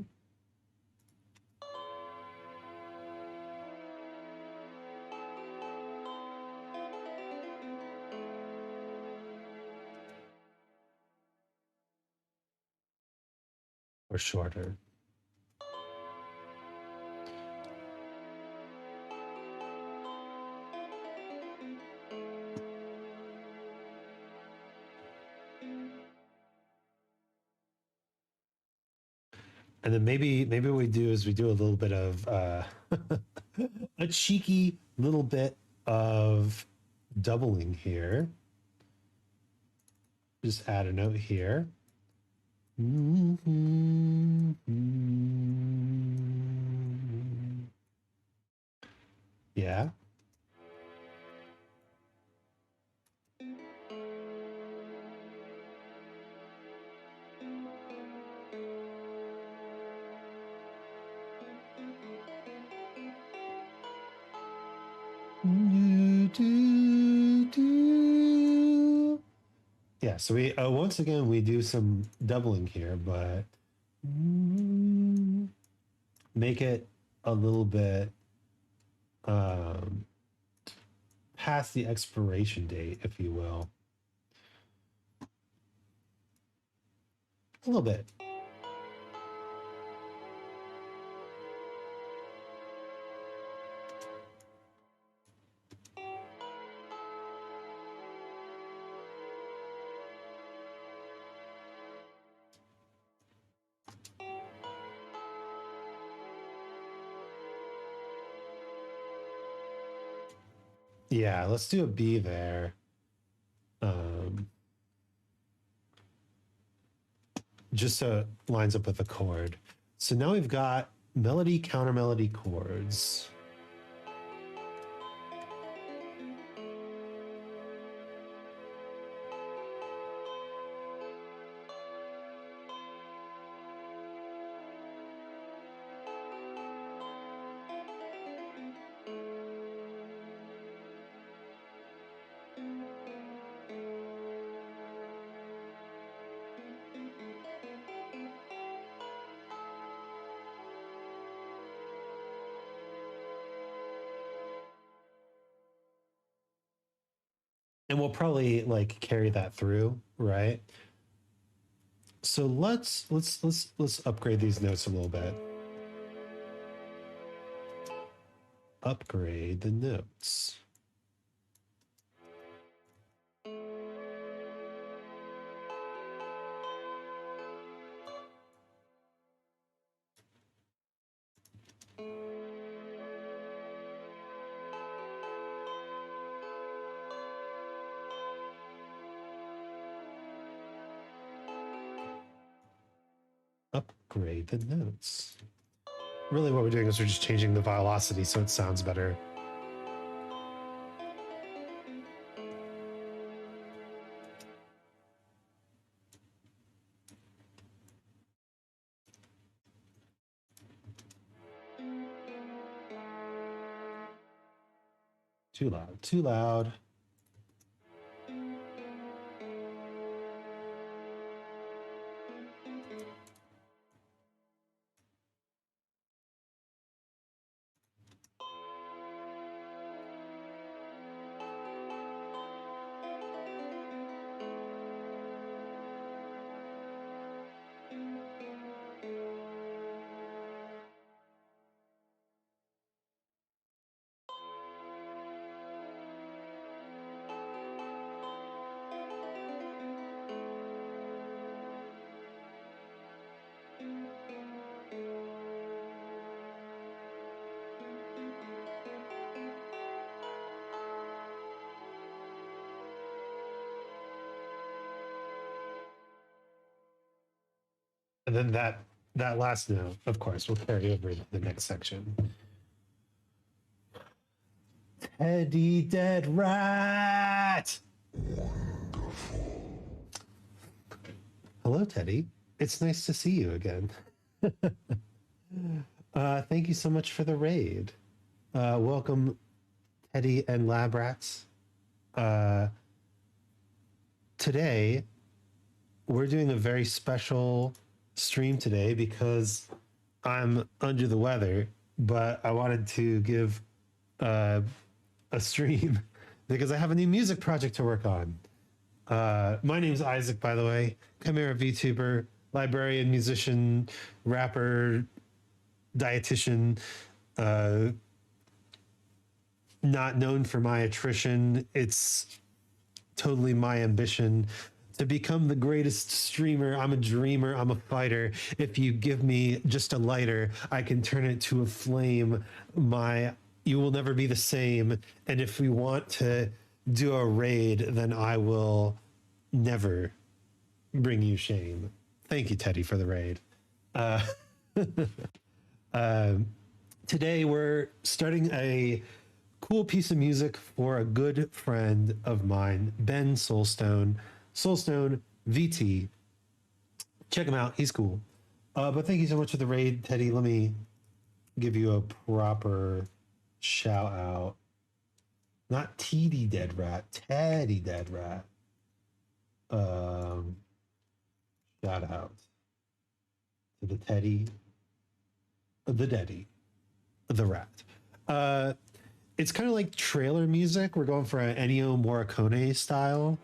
Or shorter? And then maybe what we do is we do a little bit of a cheeky little bit of doubling here. Just add a note here. Yeah. Yeah, so we once again we do some doubling here, but make it a little bit past the expiration date, if you will. A little bit. Yeah, let's do a B there. Just so it lines up with the chord. So now we've got melody, counter melody chords. And we'll probably like carry that through, right? So let's upgrade these notes a little bit. Upgrade the notes. Upgrade the notes. Really what we're doing is we're just changing the velocity so it sounds better. Too loud, too loud. And then that last note, of course, will carry over to the next section. Teddy Dead Rat! Wonderful. Hello, Teddy. It's nice to see you again. Thank you so much for the raid. Welcome, Teddy and Lab Rats. Today, we're doing a very special stream today because I'm under the weather, but I wanted to give uh, a stream because I have a new music project to work on. My name's Isaac, by the way. Chimera VTuber, librarian, musician, rapper, dietitian, uh, not known for my attrition. It's totally my ambition to become the greatest streamer. I'm a dreamer. I'm a fighter. If you give me just a lighter, I can turn it to a flame. You will never be the same. And if we want to do a raid, then I will never bring you shame. Thank you, Teddy, for the raid. Uh, uh, Today we're starting a cool piece of music for a good friend of mine, Ben Soulstone. Soulstone VT. Check him out. He's cool. But thank you so much for the raid, Teddy. Let me give you a proper shout out. Not TD Dead Rat, Teddy Dead Rat. Shout out to the Teddy, the Deddy, the Rat. It's kind of like trailer music. We're going for an Ennio Morricone style.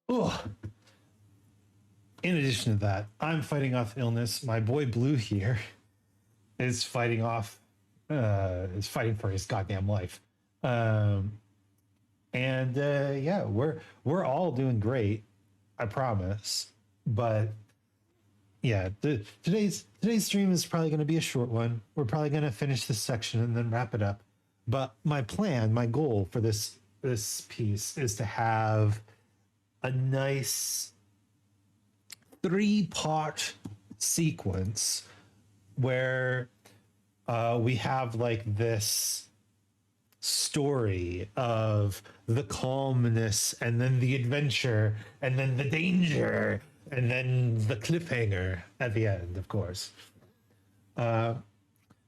Oh, in addition to that, I'm fighting off illness. My boy Blue here is fighting for his goddamn life. Yeah, we're all doing great, I promise. But yeah, today's stream is probably going to be a short one. We're probably going to finish this section and then wrap it up. But my goal for this piece is to have a nice 3-part sequence where we have like this story of the calmness and then the adventure and then the danger and then the cliffhanger at the end, of course. But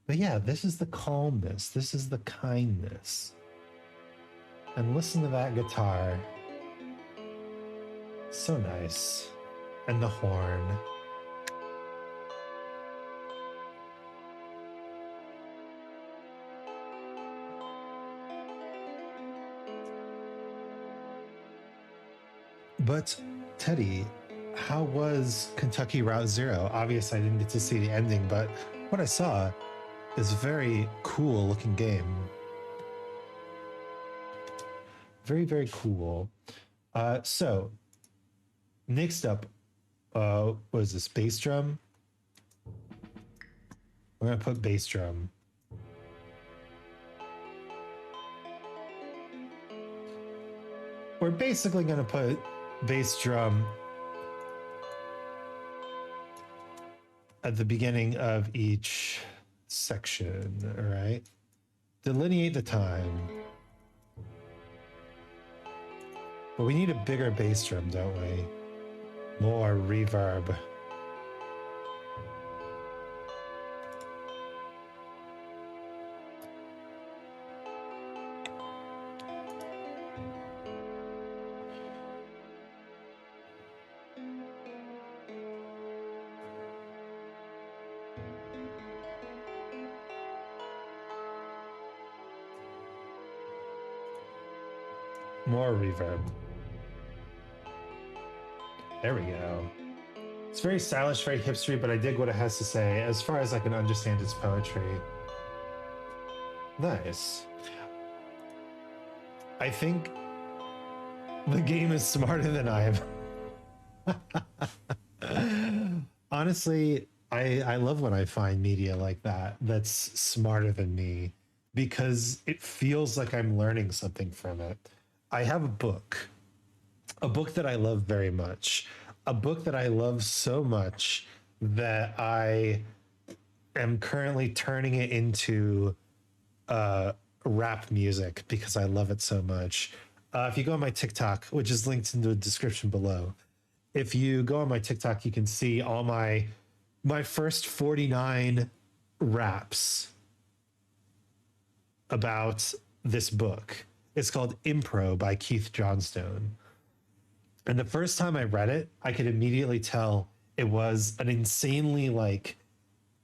yeah, this is the calmness. This is the kindness. And listen to that guitar. So nice. And the horn. But Teddy, how was Kentucky Route Zero? Obviously, I didn't get to see the ending, but what I saw is a very cool looking game. Very, very cool. So next up, was this bass drum? We're gonna put bass drum. We're basically gonna put bass drum at the beginning of each section, all right? Delineate the time. But we need a bigger bass drum, don't we? More reverb. More reverb. There we go. It's very stylish, very hipstery, but I dig what it has to say. As far as I can understand its poetry. Nice. I think the game is smarter than I am. Honestly, I love when I find media like that that's smarter than me because it feels like I'm learning something from it. I have a book a book that I love very much, a book that I love so much that I am currently turning it into uh, rap music because I love it so much. If you go on my TikTok, which is linked in the description below, if you go on my TikTok, you can see all my first 49 raps about this book. It's called Impro by Keith Johnstone. And the first time I read it, I could immediately tell it was an insanely like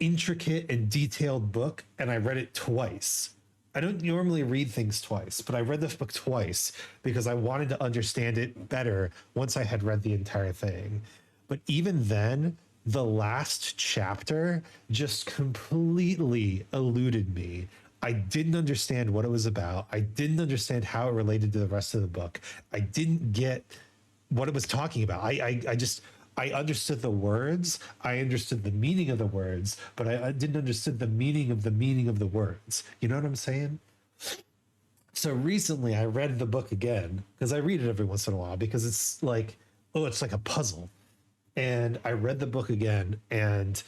intricate and detailed book, and I read it twice. I don't normally read things twice, but I read this book twice because I wanted to understand it better once I had read the entire thing. But even then, the last chapter just completely eluded me. I didn't understand what it was about. I didn't understand how it related to the rest of the book. I didn't get what it was talking about. I just I understood the words. I understood the meaning of the words, but I didn't understand the meaning of the words. You know what I'm saying? So recently I read the book again because I read it every once in a while because it's like, oh, it's like a puzzle. And I read the book again, and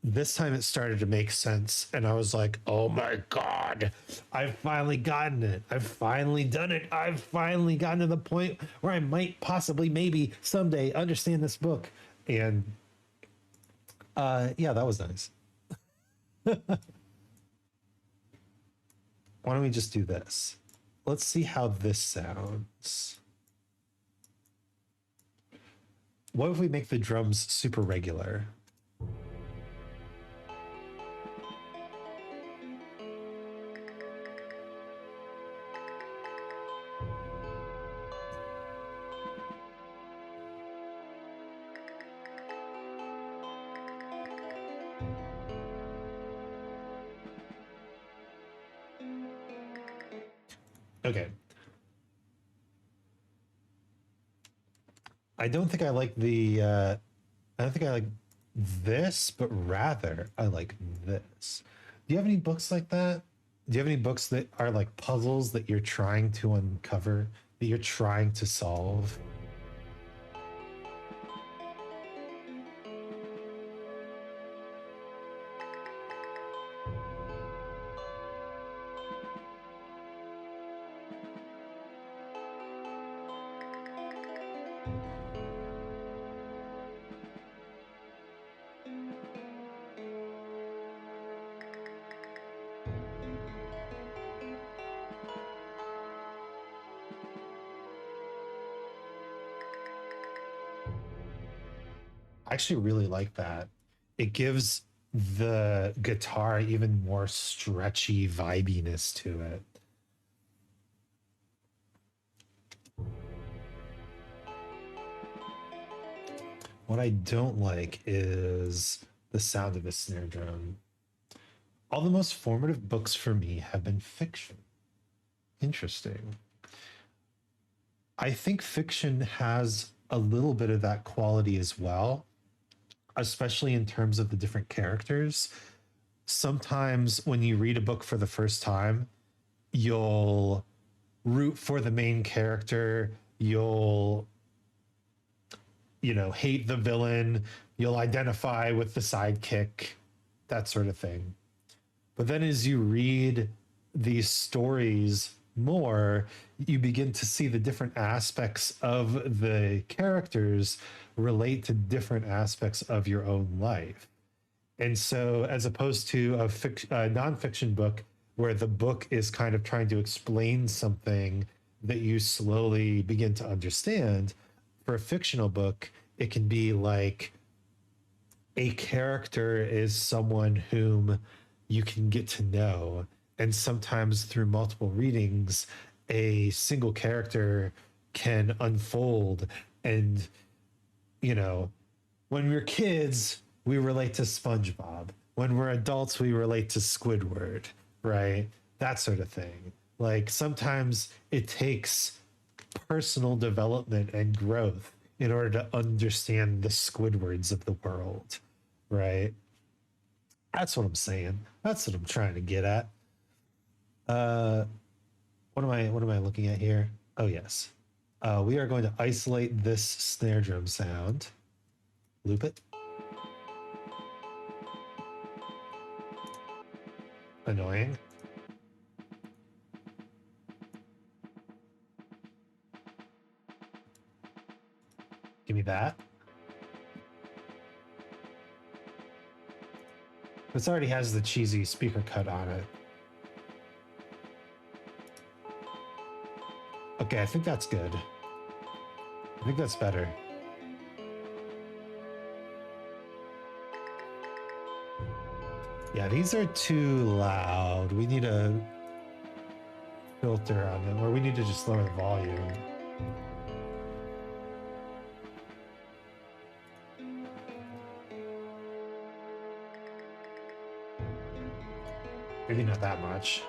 this time it started to make sense. And I was like, oh my God, I've finally gotten it. I've finally done it. I've finally gotten to the point where I might possibly, maybe someday understand this book. And yeah, that was nice. Why don't we just do this? Let's see how this sounds. What if we make the drums super regular? Okay. I don't think I like the I don't think I like this, but rather I like this. Do you have any books like that? Do you have any books that are like puzzles that you're trying to uncover, that you're trying to solve? I actually really like that. It gives the guitar even more stretchy vibiness to it. What I don't like is the sound of a snare drum. All the most formative books for me have been fiction. Interesting. I think fiction has a little bit of that quality as well, especially in terms of the different characters. Sometimes when you read a book for the first time, you'll root for the main character, you'll hate the villain, you'll identify with the sidekick, that sort of thing. But then as you read these stories more, you begin to see the different aspects of the characters relate to different aspects of your own life. And so, as opposed to a nonfiction book where the book is kind of trying to explain something that you slowly begin to understand, for a fictional book, it can be like a character is someone whom you can get to know. And sometimes through multiple readings, a single character can unfold. And, you know, when we're kids, we relate to SpongeBob. When we're adults, we relate to Squidward, right? That sort of thing. Like sometimes it takes personal development and growth in order to understand the Squidwards of the world, right? That's what I'm saying. That's what I'm trying to get at. Uh, what am I looking at here? Oh yes. We are going to isolate this snare drum sound. Loop it. Annoying. Give me that. This already has the cheesy speaker cut on it. Okay, I think that's good. I think that's better. Yeah, these are too loud. We need a filter on them, or we need to just lower the volume. Maybe not that much.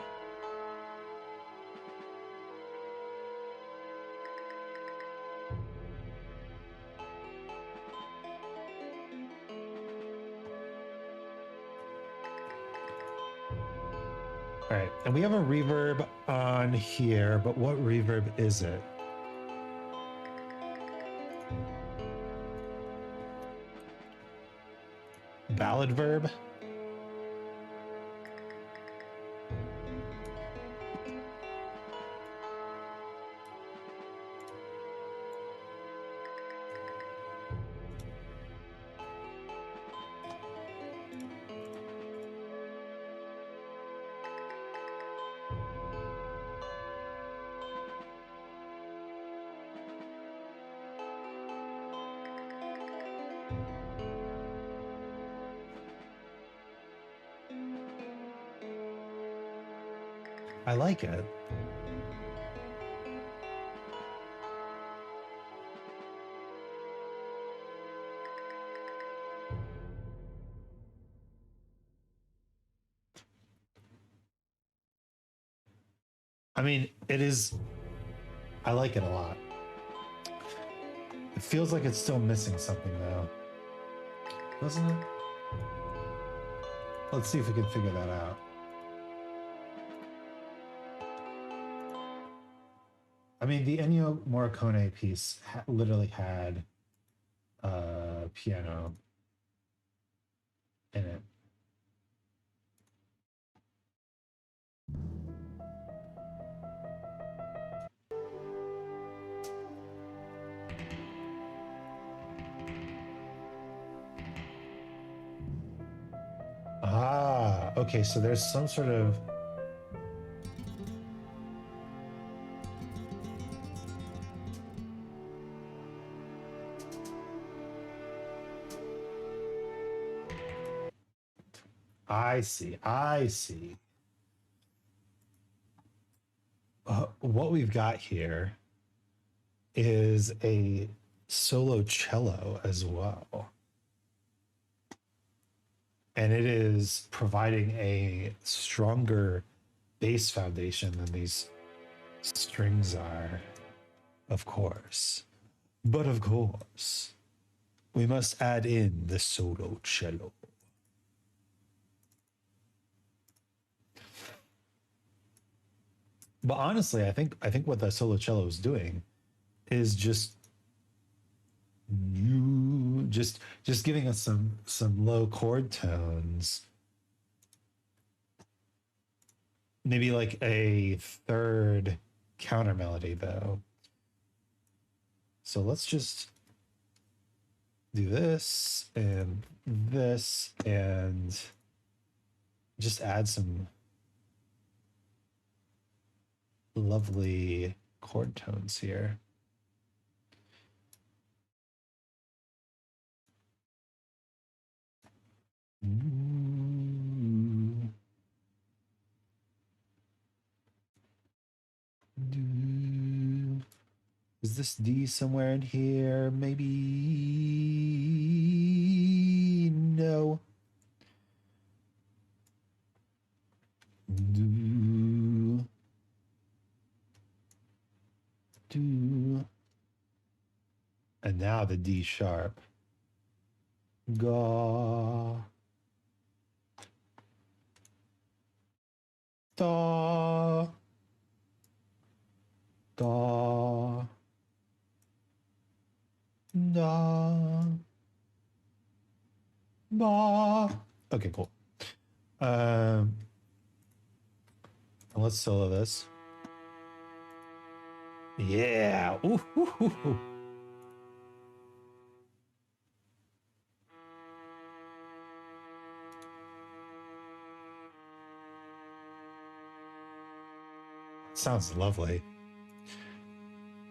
All right, and we have a reverb on here, but what reverb is it? Ballad verb? I like it. I mean, it is. I like it a lot. It feels like it's still missing something, though. Doesn't it? Let's see if we can figure that out. I mean, the Ennio Morricone piece literally had piano in it. Ah, okay, so there's some sort of... I see, I see. What we've got here is a solo cello as well. And it is providing a stronger bass foundation than these strings are, of course. But of course, we must add in the solo cello. But honestly, I think what the solo cello is doing is just giving us some low chord tones. Maybe like a third counter melody though. So let's just do this and just add some lovely chord tones here. Is this D somewhere in here? Maybe no. Do. And now the D sharp. Ga. Da. Da. Da, ba. Okay, cool. Let's solo this. Yeah. Ooh, ooh, ooh, ooh. Sounds lovely.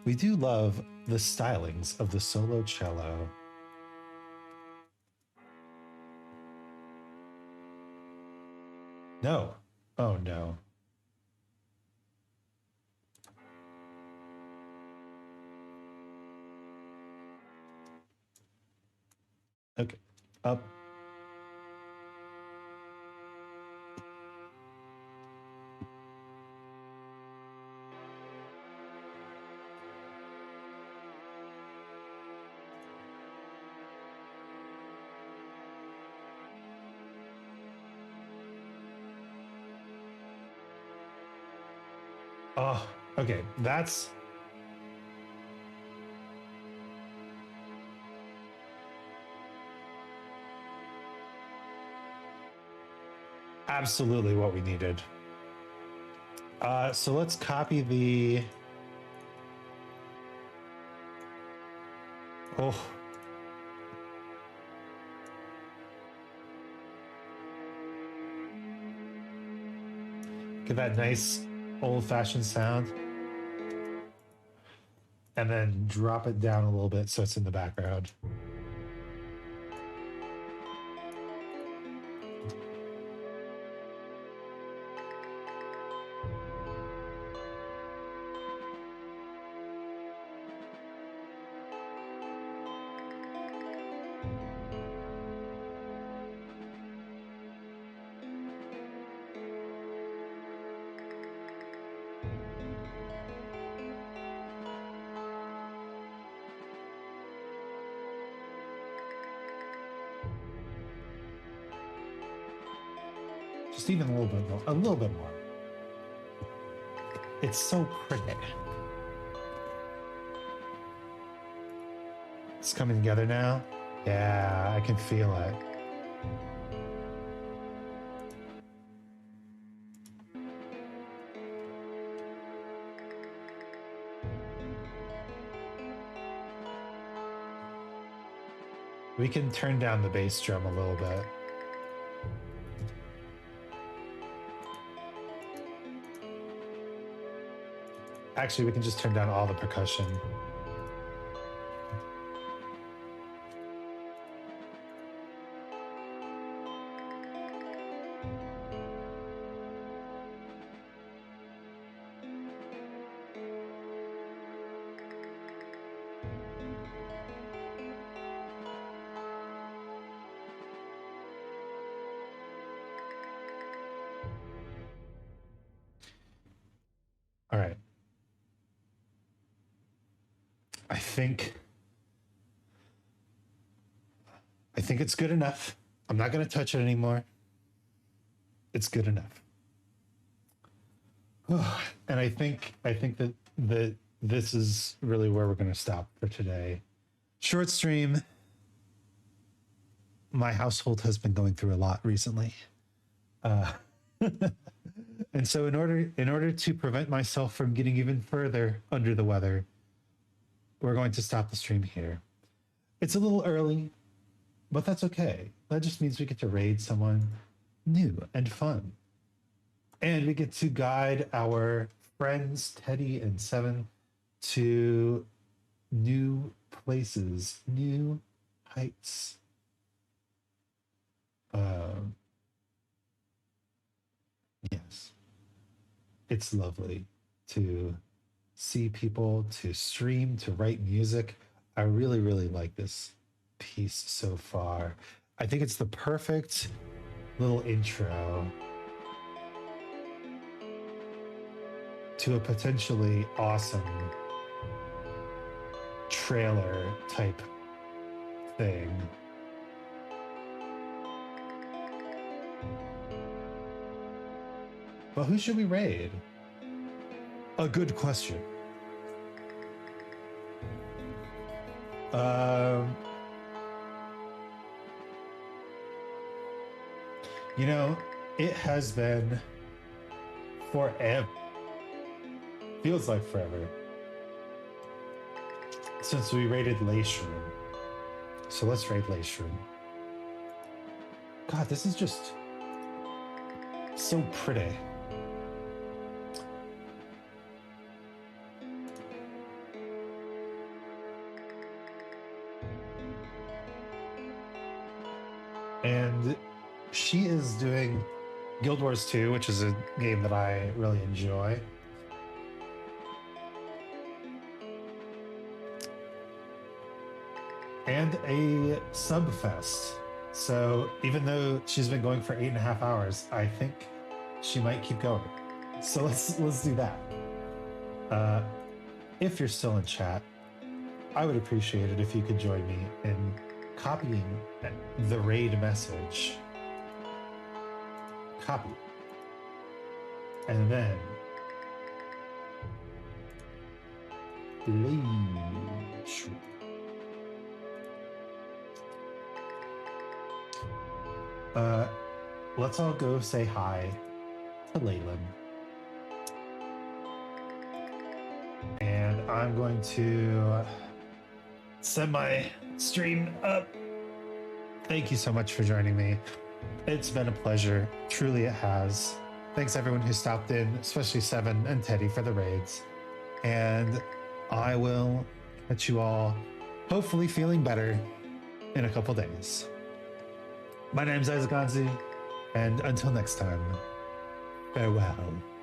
We do love the stylings of the solo cello. No. Oh, no. Okay. Up. Oh, okay. That's absolutely what we needed. So let's copy the. Oh. Get that nice old-fashioned sound. And then drop it down a little bit so it's in the background. Just even a little bit more. A little bit more. It's so pretty. It's coming together now. Yeah, I can feel it. We can turn down the bass drum a little bit. Actually, we can just turn down all the percussion. All right. I think it's good enough. I'm not going to touch it anymore. It's good enough. And I think that this is really where we're going to stop for today. Short stream. My household has been going through a lot recently. And so in order to prevent myself from getting even further under the weather, we're going to stop the stream here. It's a little early, but that's okay. That just means we get to raid someone new and fun. And we get to guide our friends, Teddy and Seven, to new places, new heights. Yes. It's lovely to see people, to stream, to write music. I really, really like this piece so far. I think it's the perfect little intro to a potentially awesome trailer type thing. But who should we raid? A good question. Um, you know, it has been forever. Feels like forever since we raided Leishroom. So let's raid Leishroom. God, this is just so pretty. And she is doing Guild Wars 2, which is a game that I really enjoy. And a Subfest. So even though she's been going for 8.5 hours, I think she might keep going. So let's do that. If you're still in chat, I would appreciate it if you could join me in copying the raid message. Copy. And then leave. Let's all go say hi to Leyland. And I'm going to send my stream up. Thank you so much for joining me. It's been a pleasure. Truly it has. Thanks everyone who stopped in, especially Seven and Teddy for the raids. And I will catch you all hopefully feeling better in a couple days. My name's Isaac Anzu, and until next time, farewell.